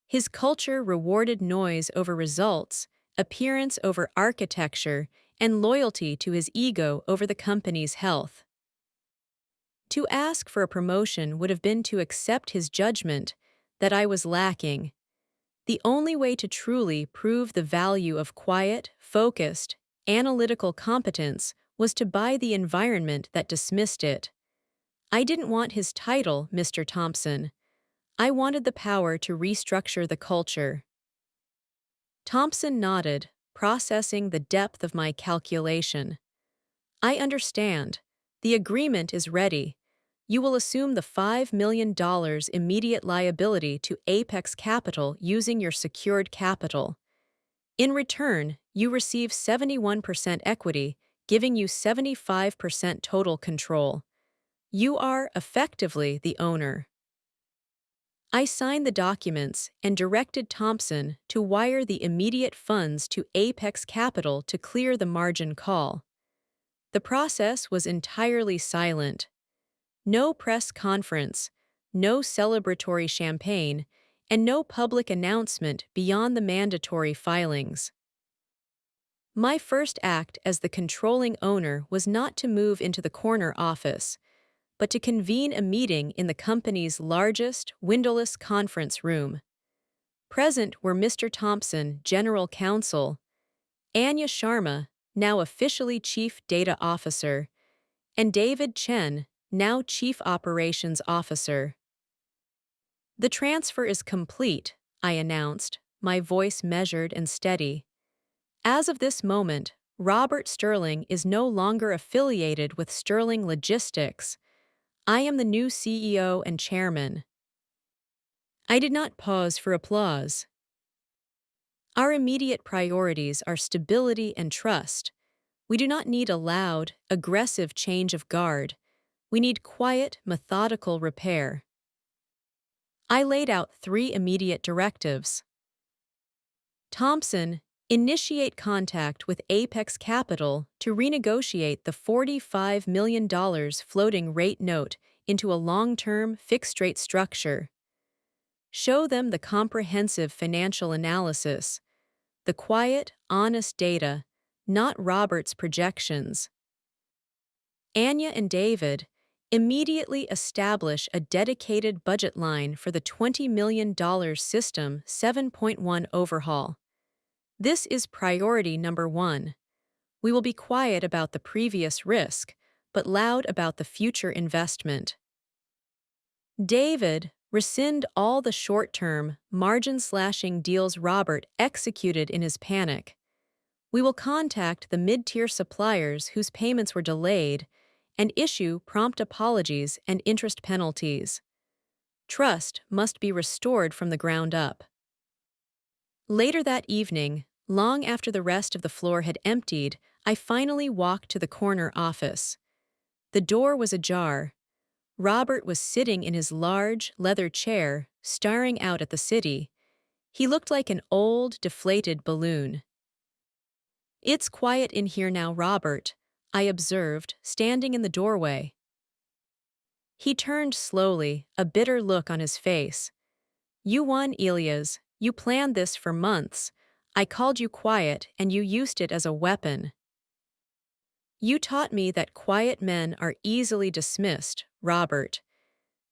His culture rewarded noise over results, appearance over architecture, and loyalty to his ego over the company's health. To ask for a promotion would have been to accept his judgment that I was lacking. The only way to truly prove the value of quiet, focused, analytical competence was to buy the environment that dismissed it. I didn't want his title, Mr. Thompson. I wanted the power to restructure the culture. Thompson nodded, processing the depth of my calculation. I understand. The agreement is ready. You will assume the $5 million immediate liability to Apex Capital using your secured capital. In return, you receive 71% equity, giving you 75% total control. You are effectively the owner. I signed the documents and directed Thompson to wire the immediate funds to Apex Capital to clear the margin call. The process was entirely silent. No press conference, no celebratory champagne, and no public announcement beyond the mandatory filings. My first act as the controlling owner was not to move into the corner office, but to convene a meeting in the company's largest, windowless conference room. Present were Mr. Thompson, General Counsel, Anya Sharma, now officially Chief Data Officer, and David Chen, now Chief Operations Officer. The transfer is complete, I announced, my voice measured and steady. As of this moment, Robert Sterling is no longer affiliated with Sterling Logistics. I am the new CEO and chairman. I did not pause for applause. Our immediate priorities are stability and trust. We do not need a loud, aggressive change of guard. We need quiet, methodical repair. I laid out 3 immediate directives. Thompson, initiate contact with Apex Capital to renegotiate the $45 million floating rate note into a long-term, fixed-rate structure. Show them the comprehensive financial analysis, the quiet, honest data, not Robert's projections. Anya and David, immediately establish a dedicated budget line for the $20 million System 7.1 overhaul. This is priority number 1. We will be quiet about the previous risk, but loud about the future investment. David, rescind all the short-term, margin-slashing deals Robert executed in his panic. We will contact the mid-tier suppliers whose payments were delayed and issue prompt apologies and interest penalties. Trust must be restored from the ground up. Later that evening, long after the rest of the floor had emptied, I finally walked to the corner office. The door was ajar. Robert was sitting in his large, leather chair, staring out at the city. He looked like an old, deflated balloon. "It's quiet in here now, Robert," I observed, standing in the doorway. He turned slowly, a bitter look on his face. "You won, Elias. You planned this for months. I called you quiet, and you used it as a weapon. You taught me that quiet men are easily dismissed, Robert.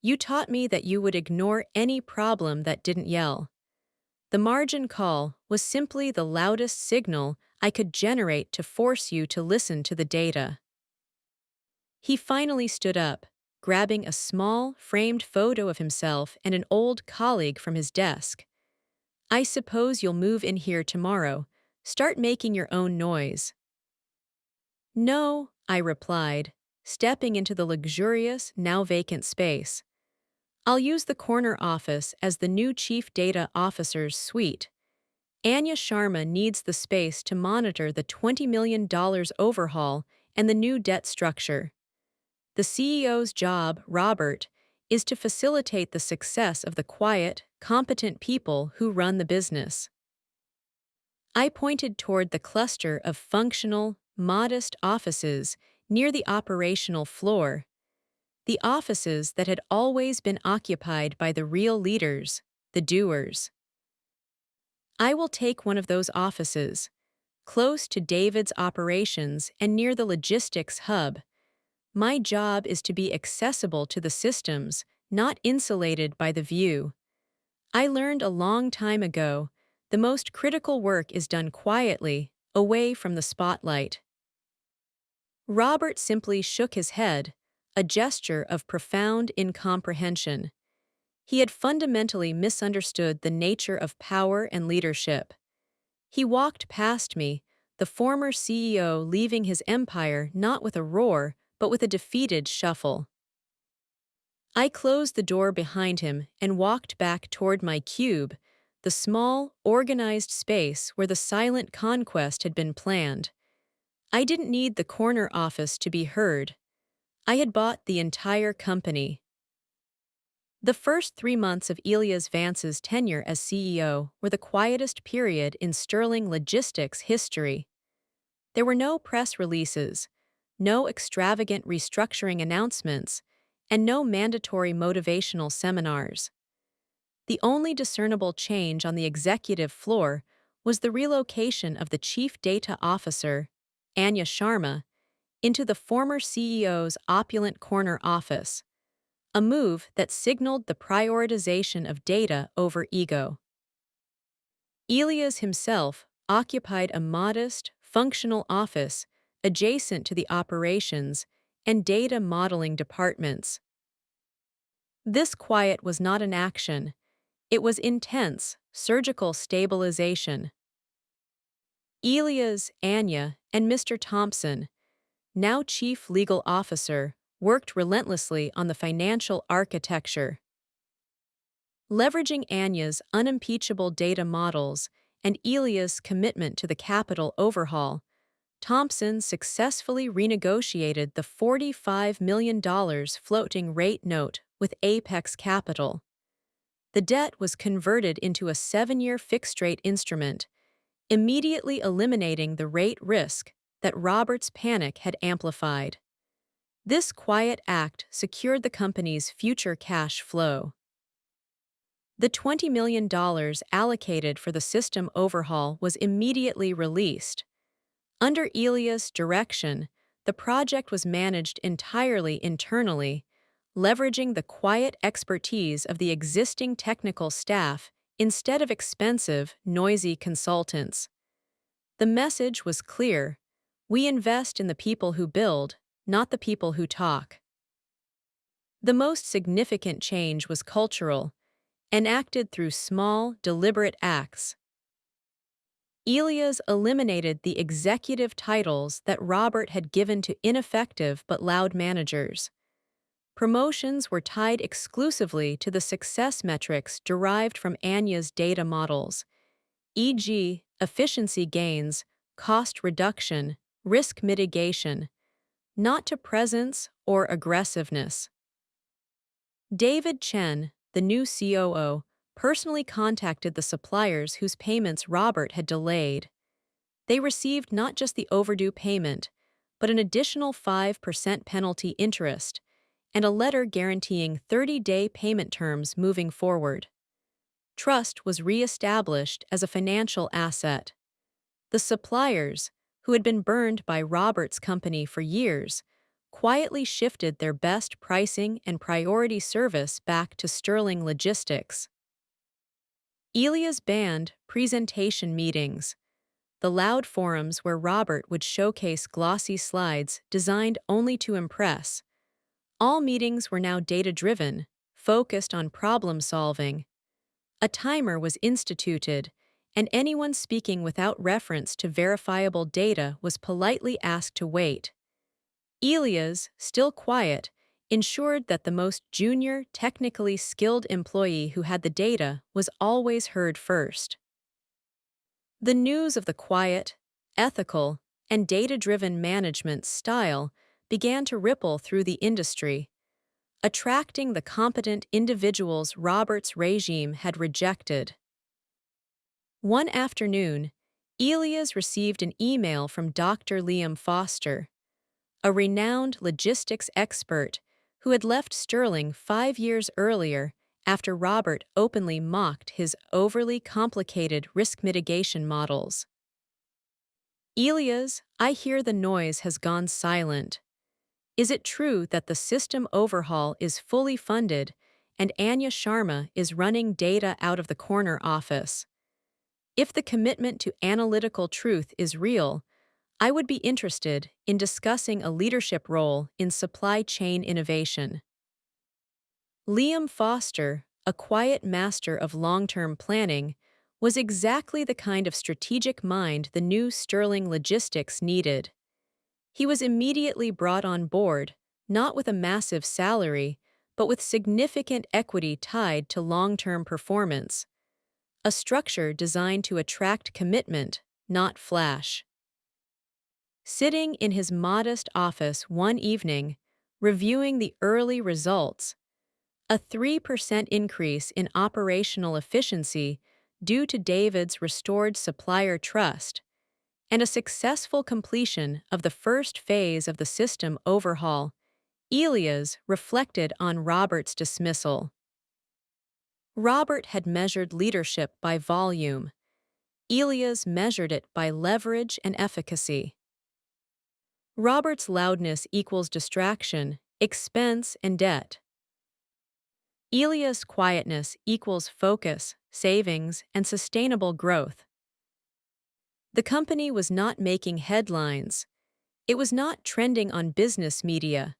You taught me that you would ignore any problem that didn't yell. The margin call was simply the loudest signal I could generate to force you to listen to the data. He finally stood up, grabbing a small, framed photo of himself and an old colleague from his desk. "I suppose you'll move in here tomorrow. Start making your own noise." "No," I replied, stepping into the luxurious, now vacant space. "I'll use the corner office as the new Chief Data Officer's suite. Anya Sharma needs the space to monitor the $20 million overhaul and the new debt structure. The CEO's job, Robert, is to facilitate the success of the quiet, competent people who run the business." I pointed toward the cluster of functional, modest offices near the operational floor, the offices that had always been occupied by the real leaders, the doers. "I will take one of those offices, close to David's operations and near the logistics hub. My job is to be accessible to the systems, not insulated by the view. I learned a long time ago, the most critical work is done quietly, away from the spotlight." Robert simply shook his head, a gesture of profound incomprehension. He had fundamentally misunderstood the nature of power and leadership. He walked past me, the former CEO leaving his empire not with a roar, but with a defeated shuffle. I closed the door behind him and walked back toward my cube, the small, organized space where the silent conquest had been planned. I didn't need the corner office to be heard. I had bought the entire company. The first 3 months of Elias Vance's tenure as CEO were the quietest period in Sterling Logistics history. There were no press releases, no extravagant restructuring announcements, and no mandatory motivational seminars. The only discernible change on the executive floor was the relocation of the Chief Data Officer, Anya Sharma, into the former CEO's opulent corner office, a move that signaled the prioritization of data over ego. Elias himself occupied a modest, functional office adjacent to the operations and data modeling departments. This quiet was not an action, it was intense, surgical stabilization. Elias, Anya, and Mr. Thompson, now Chief Legal Officer, worked relentlessly on the financial architecture. Leveraging Anya's unimpeachable data models and Elias' commitment to the capital overhaul, Thompson successfully renegotiated the $45 million floating rate note with Apex Capital. The debt was converted into a 7-year fixed-rate instrument, immediately eliminating the rate risk that Robert's panic had amplified. This quiet act secured the company's future cash flow. The $20 million allocated for the system overhaul was immediately released. Under Elias' direction, the project was managed entirely internally, leveraging the quiet expertise of the existing technical staff instead of expensive, noisy consultants. The message was clear: we invest in the people who build, not the people who talk. The most significant change was cultural, enacted through small, deliberate acts. Elias eliminated the executive titles that Robert had given to ineffective but loud managers. Promotions were tied exclusively to the success metrics derived from Anya's data models, e.g., efficiency gains, cost reduction, risk mitigation, not to presence or aggressiveness. David Chen, the new COO, personally contacted the suppliers whose payments Robert had delayed. They received not just the overdue payment, but an additional 5% penalty interest and a letter guaranteeing 30-day payment terms moving forward. Trust was re-established as a financial asset. The suppliers, who had been burned by Robert's company for years, quietly shifted their best pricing and priority service back to Sterling Logistics. Elias banned presentation meetings, the loud forums where Robert would showcase glossy slides designed only to impress. All meetings were now data-driven, focused on problem-solving. A timer was instituted, and anyone speaking without reference to verifiable data was politely asked to wait. Elias, still quiet, ensured that the most junior, technically skilled employee who had the data was always heard first. The news of the quiet, ethical, and data-driven management style began to ripple through the industry, attracting the competent individuals Robert's regime had rejected. One afternoon, Elias received an email from Dr. Liam Foster, a renowned logistics expert who had left Sterling 5 years earlier after Robert openly mocked his overly complicated risk mitigation models. Elias, I hear the noise has gone silent. Is it true that the system overhaul is fully funded and Anya Sharma is running data out of the corner office? If the commitment to analytical truth is real, I would be interested in discussing a leadership role in supply chain innovation. Liam Foster, a quiet master of long-term planning, was exactly the kind of strategic mind the new Sterling Logistics needed. He was immediately brought on board, not with a massive salary, but with significant equity tied to long-term performance, a structure designed to attract commitment, not flash. Sitting in his modest office one evening, reviewing the early results, a 3% increase in operational efficiency due to David's restored supplier trust, and a successful completion of the first phase of the system overhaul, Elias reflected on Robert's dismissal. Robert had measured leadership by volume. Elias measured it by leverage and efficacy. Robert's loudness equals distraction, expense, and debt. Elias' quietness equals focus, savings, and sustainable growth. The company was not making headlines. It was not trending on business media.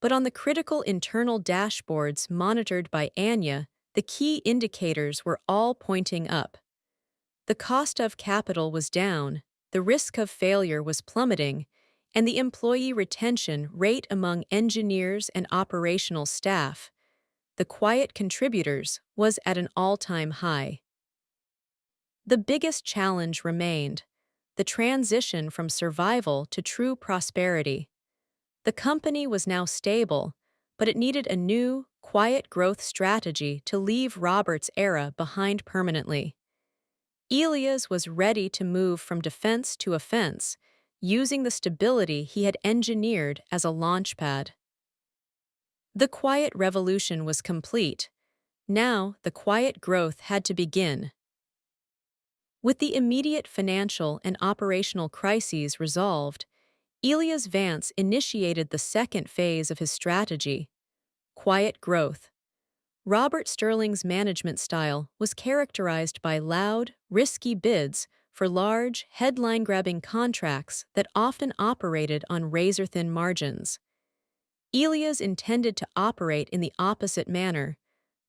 But on the critical internal dashboards monitored by Anya, the key indicators were all pointing up. The cost of capital was down, the risk of failure was plummeting, and the employee retention rate among engineers and operational staff, the quiet contributors, was at an all-time high. The biggest challenge remained: the transition from survival to true prosperity. The company was now stable, but it needed a new, quiet growth strategy to leave Robert's era behind permanently. Elias was ready to move from defense to offense, using the stability he had engineered as a launchpad. The quiet revolution was complete. Now the quiet growth had to begin. With the immediate financial and operational crises resolved, Elias Vance initiated the second phase of his strategy: quiet growth. Robert Sterling's management style was characterized by loud, risky bids for large, headline-grabbing contracts that often operated on razor-thin margins. Elias intended to operate in the opposite manner,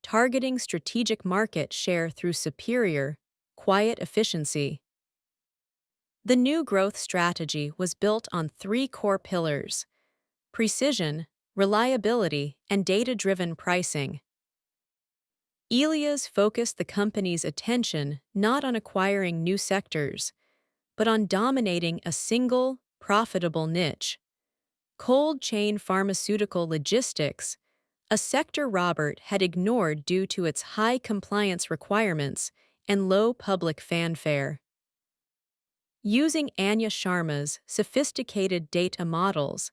targeting strategic market share through superior, quiet efficiency. The new growth strategy was built on three core pillars: precision, reliability, and data-driven pricing. Elias focused the company's attention not on acquiring new sectors, but on dominating a single, profitable niche: cold chain pharmaceutical logistics, a sector Robert had ignored due to its high compliance requirements and low public fanfare. Using Anya Sharma's sophisticated data models,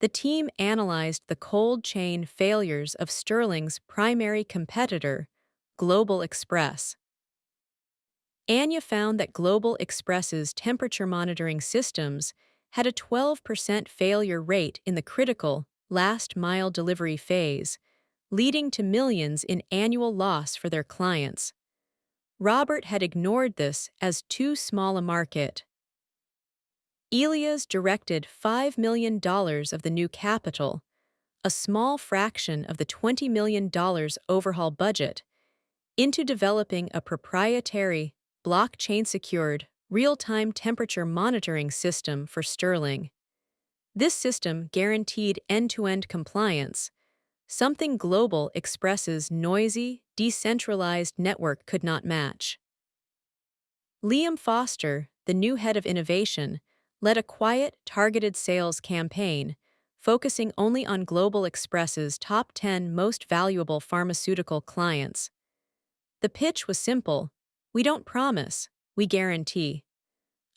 the team analyzed the cold chain failures of Sterling's primary competitor, Global Express. Anya found that Global Express's temperature monitoring systems had a 12% failure rate in the critical, last-mile delivery phase, leading to millions in annual loss for their clients. Robert had ignored this as too small a market. Elias directed $5 million of the new capital, a small fraction of the $20 million overhaul budget, into developing a proprietary, blockchain-secured, real-time temperature monitoring system for Sterling. This system guaranteed end-to-end compliance, something Global Express's noisy, decentralized network could not match. Liam Foster, the new head of innovation, led a quiet, targeted sales campaign, focusing only on Global Express's top 10 most valuable pharmaceutical clients. The pitch was simple: we don't promise, we guarantee.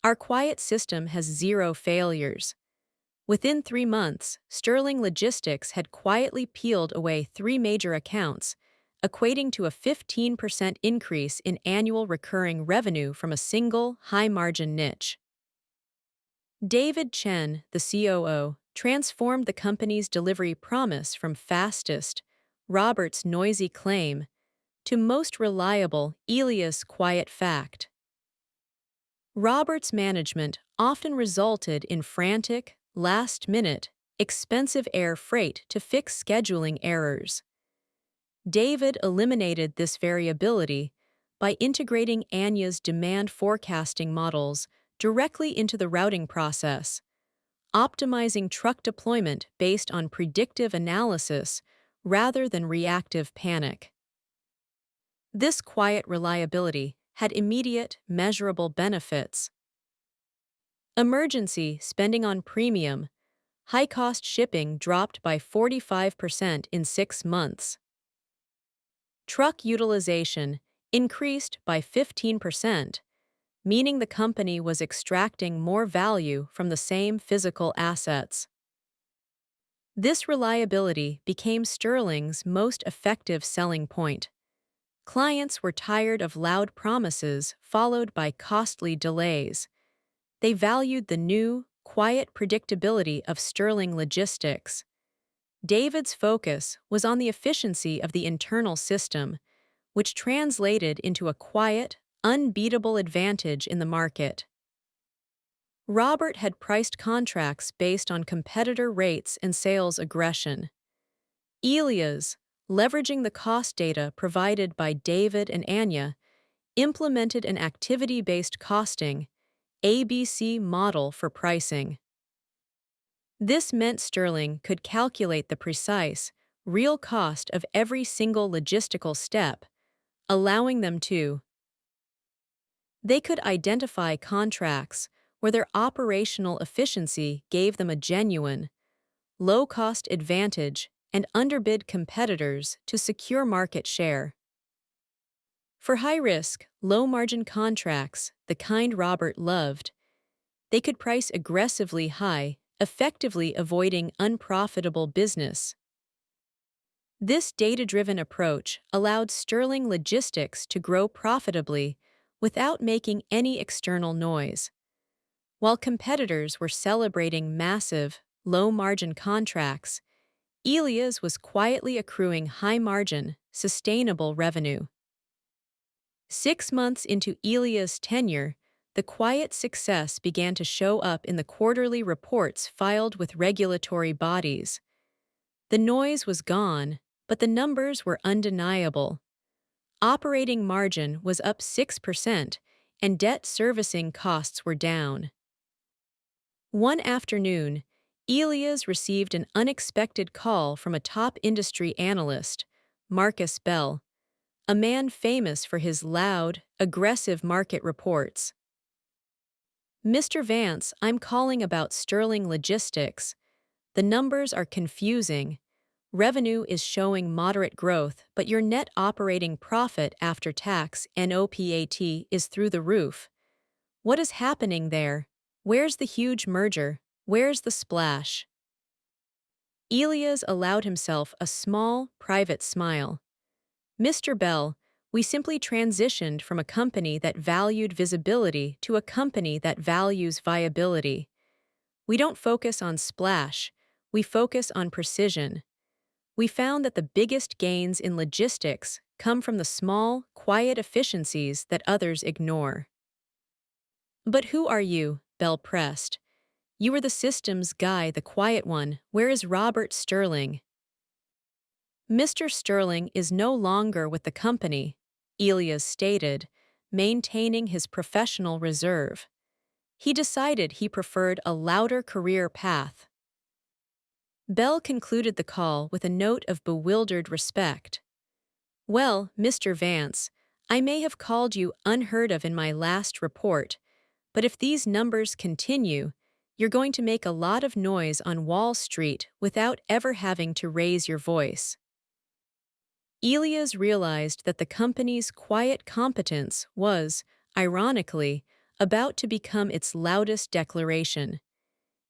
Our quiet system has zero failures. Within 3 months, Sterling Logistics had quietly peeled away 3 major accounts, equating to a 15% increase in annual recurring revenue from a single, high-margin niche. David Chen, the COO, transformed the company's delivery promise from fastest, Robert's noisy claim, to most reliable, Elias' quiet fact. Robert's management often resulted in frantic, last-minute, expensive air freight to fix scheduling errors. David eliminated this variability by integrating Anya's demand forecasting models directly into the routing process, optimizing truck deployment based on predictive analysis rather than reactive panic. This quiet reliability had immediate, measurable benefits. Emergency spending on premium, high-cost shipping dropped by 45% in 6 months. Truck utilization increased by 15%, meaning the company was extracting more value from the same physical assets. This reliability became Sterling's most effective selling point. Clients were tired of loud promises followed by costly delays. They valued the new, quiet predictability of Sterling Logistics. David's focus was on the efficiency of the internal system, which translated into a quiet, unbeatable advantage in the market. Robert had priced contracts based on competitor rates and sales aggression. Elias, leveraging the cost data provided by David and Anya, implemented an activity-based costing, ABC model for pricing. This meant Sterling could calculate the precise, real cost of every single logistical step, allowing them to. They could identify contracts where their operational efficiency gave them a genuine, low-cost advantage and underbid competitors to secure market share. For high-risk, low-margin contracts, the kind Robert loved, they could price aggressively high, effectively avoiding unprofitable business. This data-driven approach allowed Sterling Logistics to grow profitably without making any external noise. While competitors were celebrating massive, low-margin contracts, Elias was quietly accruing high-margin, sustainable revenue. 6 months into Elias' tenure, the quiet success began to show up in the quarterly reports filed with regulatory bodies. The noise was gone, but the numbers were undeniable. Operating margin was up 6%, and debt servicing costs were down. One afternoon, Elias received an unexpected call from a top industry analyst, Marcus Bell, a man famous for his loud, aggressive market reports. "Mr. Vance, I'm calling about Sterling Logistics. The numbers are confusing. Revenue is showing moderate growth, but your net operating profit after tax (NOPAT) is through the roof. What is happening there? Where's the huge merger? Where's the splash?" Elias allowed himself a small, private smile. "Mr. Bell, we simply transitioned from a company that valued visibility to a company that values viability. We don't focus on splash, we focus on precision. We found that the biggest gains in logistics come from the small, quiet efficiencies that others ignore. But who are you? Bell pressed. You were the systems guy, the quiet one. Where is Robert Sterling? Mr. Sterling is no longer with the company, Elias stated, maintaining his professional reserve. He decided he preferred a louder career path. Bell concluded the call with a note of bewildered respect. Well, Mr. Vance, I may have called you unheard of in my last report, but if these numbers continue, you're going to make a lot of noise on Wall Street without ever having to raise your voice. Elias realized that the company's quiet competence was, ironically, about to become its loudest declaration.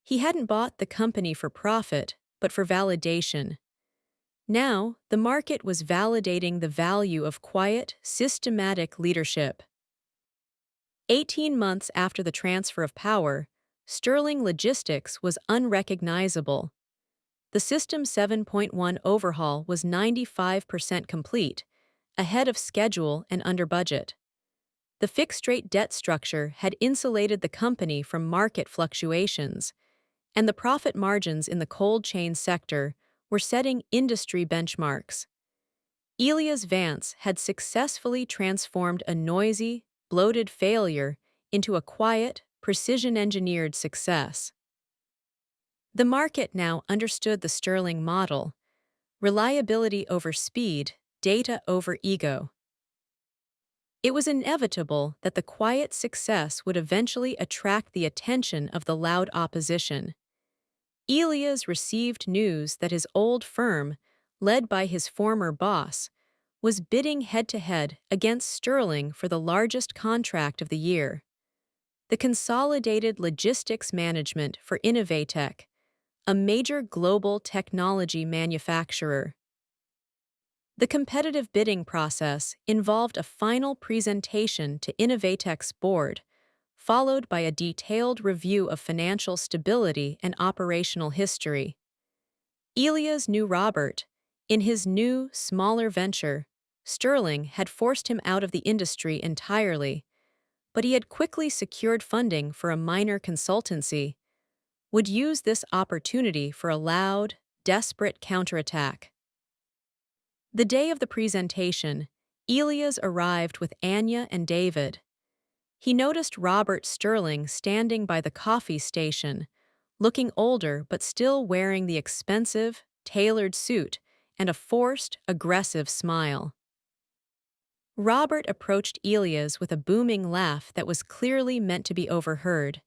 He hadn't bought the company for profit, but for validation. Now, the market was validating the value of quiet, systematic leadership. 18 months after the transfer of power, Sterling Logistics was unrecognizable. The System 7.1 overhaul was 95% complete, ahead of schedule and under budget. The fixed-rate debt structure had insulated the company from market fluctuations, and the profit margins in the cold chain sector were setting industry benchmarks. Elias Vance had successfully transformed a noisy, bloated failure into a quiet, precision-engineered success. The market now understood the Sterling model: reliability over speed, data over ego. It was inevitable that the quiet success would eventually attract the attention of the loud opposition. Elias received news that his old firm, led by his former boss, was bidding head-to-head against Sterling for the largest contract of the year. The Consolidated Logistics Management for Innovatech, a major global technology manufacturer. The competitive bidding process involved a final presentation to Innovatech's board, followed by a detailed review of financial stability and operational history. Elias knew Robert. In his new, smaller venture, Sterling had forced him out of the industry entirely, but he had quickly secured funding for a minor consultancy, would use this opportunity for a loud, desperate counterattack. The day of the presentation, Elias arrived with Anya and David. He noticed Robert Sterling standing by the coffee station, looking older but still wearing the expensive, tailored suit and a forced, aggressive smile. Robert approached Elias with a booming laugh that was clearly meant to be overheard.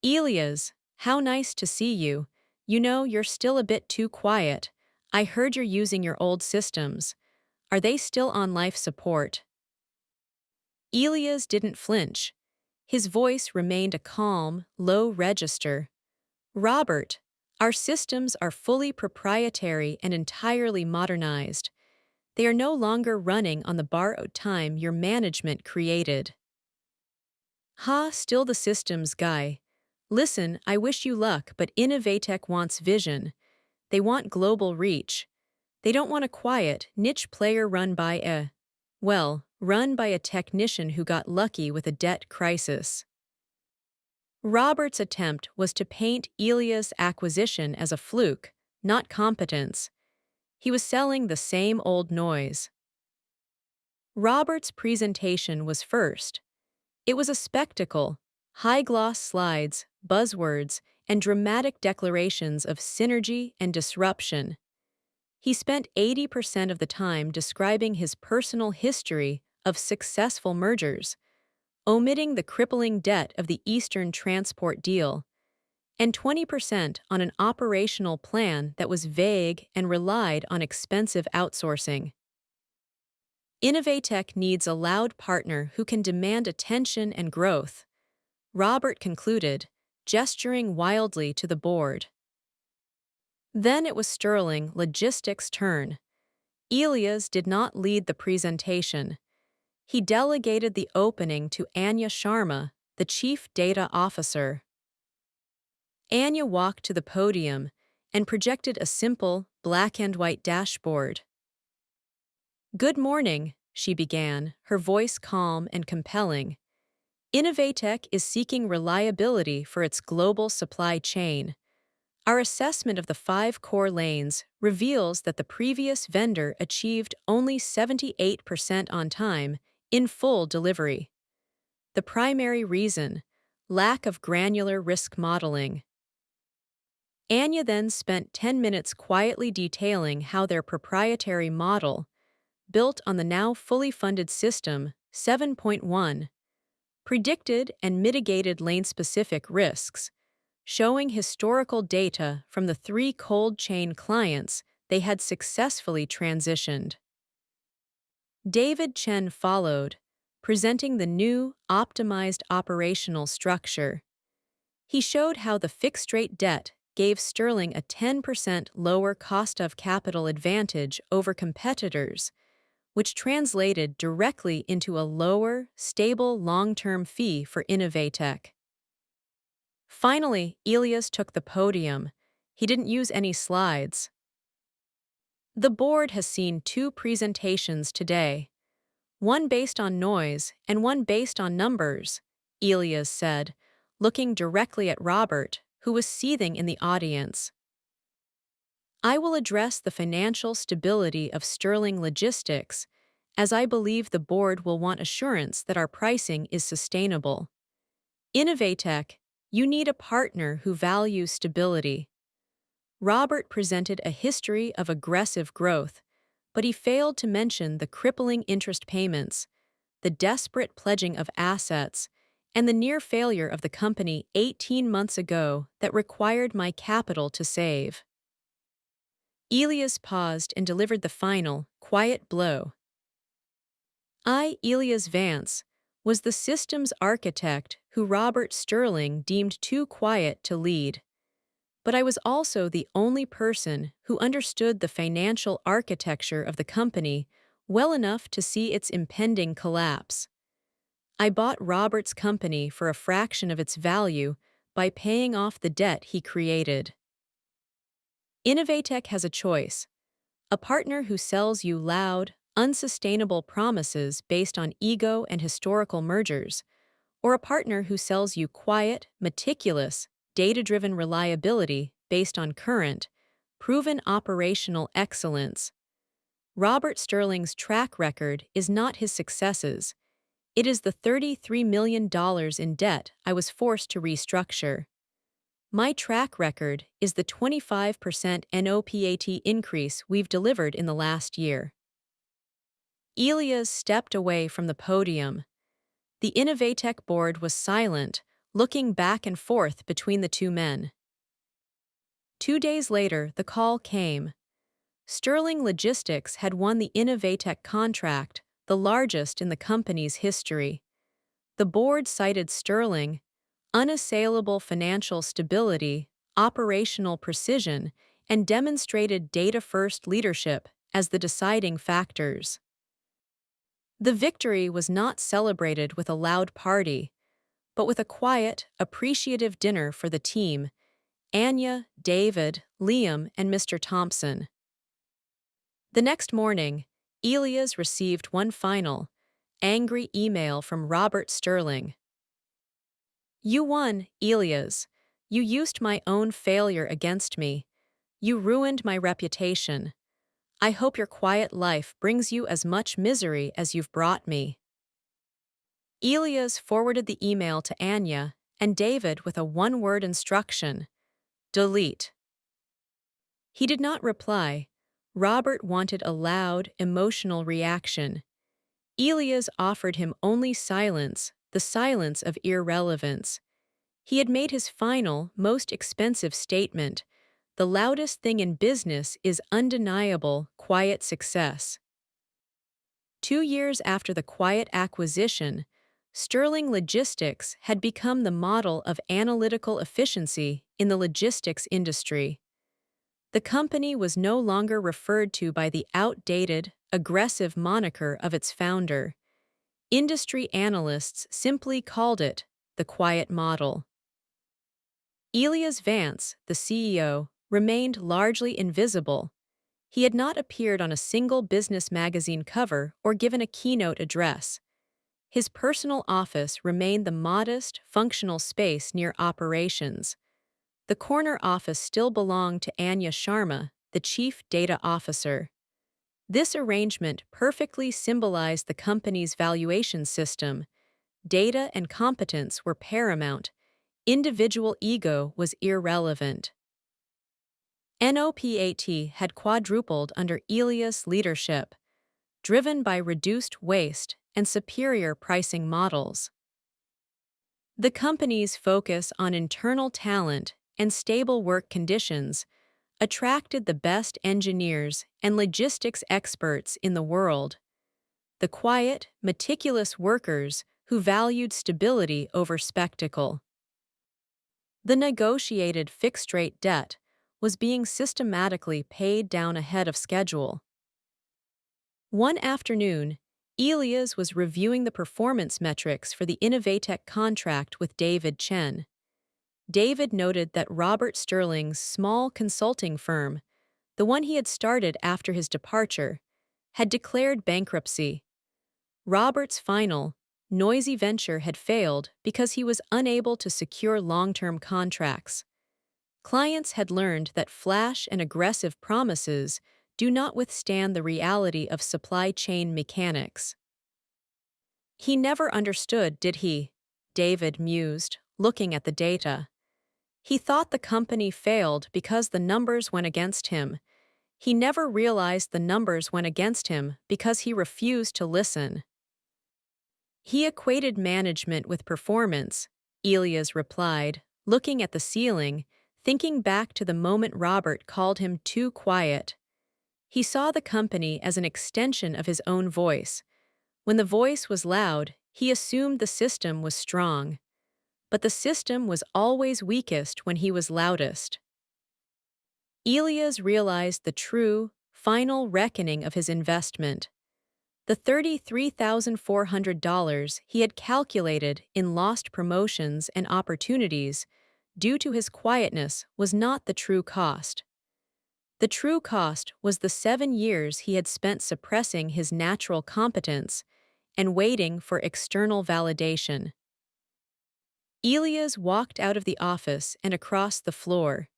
Elias, how nice to see you. You know, you're still a bit too quiet. I heard you're using your old systems. Are they still on life support? Elias didn't flinch. His voice remained a calm, low register. Robert, our systems are fully proprietary and entirely modernized. They are no longer running on the borrowed time your management created. Ha, still the systems guy. Listen, I wish you luck, but Innovatech wants vision. They want global reach. They don't want a quiet, niche player run by a technician who got lucky with a debt crisis. Robert's attempt was to paint Elias' acquisition as a fluke, not competence. He was selling the same old noise. Robert's presentation was first. It was a spectacle: high-gloss slides, buzzwords, and dramatic declarations of synergy and disruption. He spent 80% of the time describing his personal history of successful mergers, omitting the crippling debt of the Eastern transport deal, and 20% on an operational plan that was vague and relied on expensive outsourcing. Innovatech needs a loud partner who can demand attention and growth, Robert concluded, gesturing wildly to the board. Then it was Sterling Logistics' turn. Elias did not lead the presentation. He delegated the opening to Anya Sharma, the Chief Data Officer. Anya walked to the podium and projected a simple, black-and-white dashboard. Good morning, she began, her voice calm and compelling. Innovatech is seeking reliability for its global supply chain. Our assessment of the 5 core lanes reveals that the previous vendor achieved only 78% on time in full delivery. The primary reason: lack of granular risk modeling. Anya then spent 10 minutes quietly detailing how their proprietary model, built on the now fully funded System 7.1, predicted and mitigated lane-specific risks, showing historical data from the 3 cold chain clients they had successfully transitioned. David Chen followed, presenting the new, optimized operational structure. He showed how the fixed-rate debt gave Sterling a 10% lower cost of capital advantage over competitors, which translated directly into a lower, stable long-term fee for Innovatech. Finally, Elias took the podium. He didn't use any slides. The board has seen 2 presentations today, one based on noise and one based on numbers, Elias said, looking directly at Robert, who was seething in the audience. I will address the financial stability of Sterling Logistics, as I believe the board will want assurance that our pricing is sustainable. Innovatech, you need a partner who values stability. Robert presented a history of aggressive growth, but he failed to mention the crippling interest payments, the desperate pledging of assets, and the near failure of the company 18 months ago that required my capital to save. Elias paused and delivered the final, quiet blow. I, Elias Vance, was the systems architect who Robert Sterling deemed too quiet to lead. But I was also the only person who understood the financial architecture of the company well enough to see its impending collapse. I bought Robert's company for a fraction of its value by paying off the debt he created. Innovatech has a choice: a partner who sells you loud, unsustainable promises based on ego and historical mergers, or a partner who sells you quiet, meticulous, data-driven reliability based on current, proven operational excellence. Robert Sterling's track record is not his successes. It is the $33 million in debt I was forced to restructure. My track record is the 25% NOPAT increase we've delivered in the last year. Elias stepped away from the podium. The Innovatech board was silent, looking back and forth between the 2 men. 2 days later, the call came. Sterling Logistics had won the Innovatech contract, the largest in the company's history. The board cited Sterling, unassailable financial stability, operational precision, and demonstrated data-first leadership as the deciding factors. The victory was not celebrated with a loud party, but with a quiet, appreciative dinner for the team: Anya, David, Liam, and Mr. Thompson. The next morning, Elias received one final, angry email from Robert Sterling. You won, Elias. You used my own failure against me. You ruined my reputation. I hope your quiet life brings you as much misery as you've brought me. Elias forwarded the email to Anya and David with a one-word instruction: delete. He did not reply. Robert wanted a loud, emotional reaction. Elias offered him only silence, the silence of irrelevance. He had made his final, most expensive statement: the loudest thing in business is undeniable, quiet success. 2 years after the quiet acquisition, Sterling Logistics had become the model of analytical efficiency in the logistics industry. The company was no longer referred to by the outdated, aggressive moniker of its founder. Industry analysts simply called it the quiet model. Elias Vance, the CEO, remained largely invisible. He had not appeared on a single business magazine cover or given a keynote address. His personal office remained the modest, functional space near operations. The corner office still belonged to Anya Sharma, the chief data officer. This arrangement perfectly symbolized the company's valuation system. Data and competence were paramount. Individual ego was irrelevant. NOPAT had quadrupled under Elias' leadership, driven by reduced waste and superior pricing models. The company's focus on internal talent and stable work conditions attracted the best engineers and logistics experts in the world. The quiet, meticulous workers who valued stability over spectacle. The negotiated fixed-rate debt was being systematically paid down ahead of schedule. One afternoon, Elias was reviewing the performance metrics for the Innovatech contract with David Chen. David noted that Robert Sterling's small consulting firm, the one he had started after his departure, had declared bankruptcy. Robert's final, noisy venture had failed because he was unable to secure long-term contracts. Clients had learned that flash and aggressive promises do not withstand the reality of supply chain mechanics. He never understood, did he? David mused, looking at the data. He thought the company failed because the numbers went against him. He never realized the numbers went against him because he refused to listen. He equated management with performance, Elias replied, looking at the ceiling, thinking back to the moment Robert called him too quiet. He saw the company as an extension of his own voice. When the voice was loud, he assumed the system was strong. But the system was always weakest when he was loudest. Elias realized the true, final reckoning of his investment. The $33,400 he had calculated in lost promotions and opportunities due to his quietness was not the true cost. The true cost was the 7 years he had spent suppressing his natural competence and waiting for external validation. Elias walked out of the office and across the floor.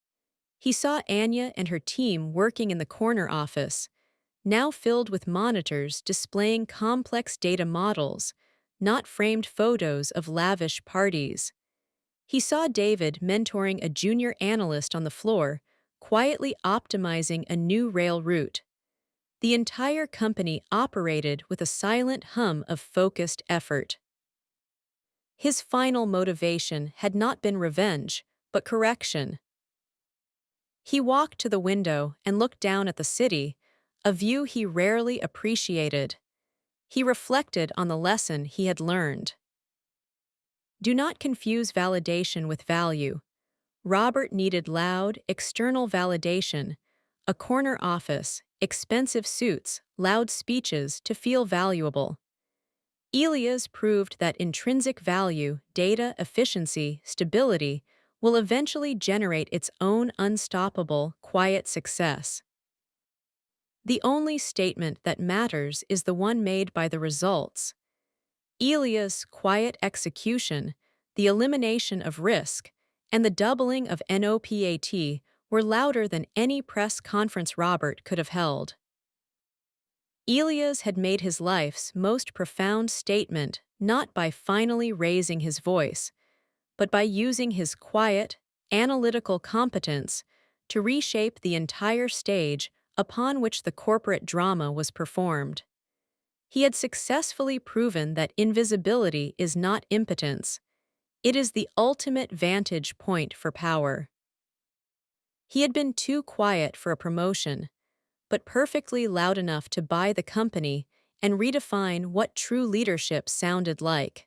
He saw Anya and her team working in the corner office, now filled with monitors displaying complex data models, not framed photos of lavish parties. He saw David mentoring a junior analyst on the floor, quietly optimizing a new rail route. The entire company operated with a silent hum of focused effort. His final motivation had not been revenge, but correction. He walked to the window and looked down at the city, a view he rarely appreciated. He reflected on the lesson he had learned. Do not confuse validation with value. Robert needed loud, external validation, a corner office, expensive suits, loud speeches to feel valuable. Elias proved that intrinsic value, data efficiency, stability, will eventually generate its own unstoppable, quiet success. The only statement that matters is the one made by the results. Elias' quiet execution, the elimination of risk, and the doubling of NOPAT were louder than any press conference Robert could have held. Elias had made his life's most profound statement not by finally raising his voice, but by using his quiet, analytical competence to reshape the entire stage upon which the corporate drama was performed. He had successfully proven that invisibility is not impotence. It is the ultimate vantage point for power. He had been too quiet for a promotion, but perfectly loud enough to buy the company and redefine what true leadership sounded like.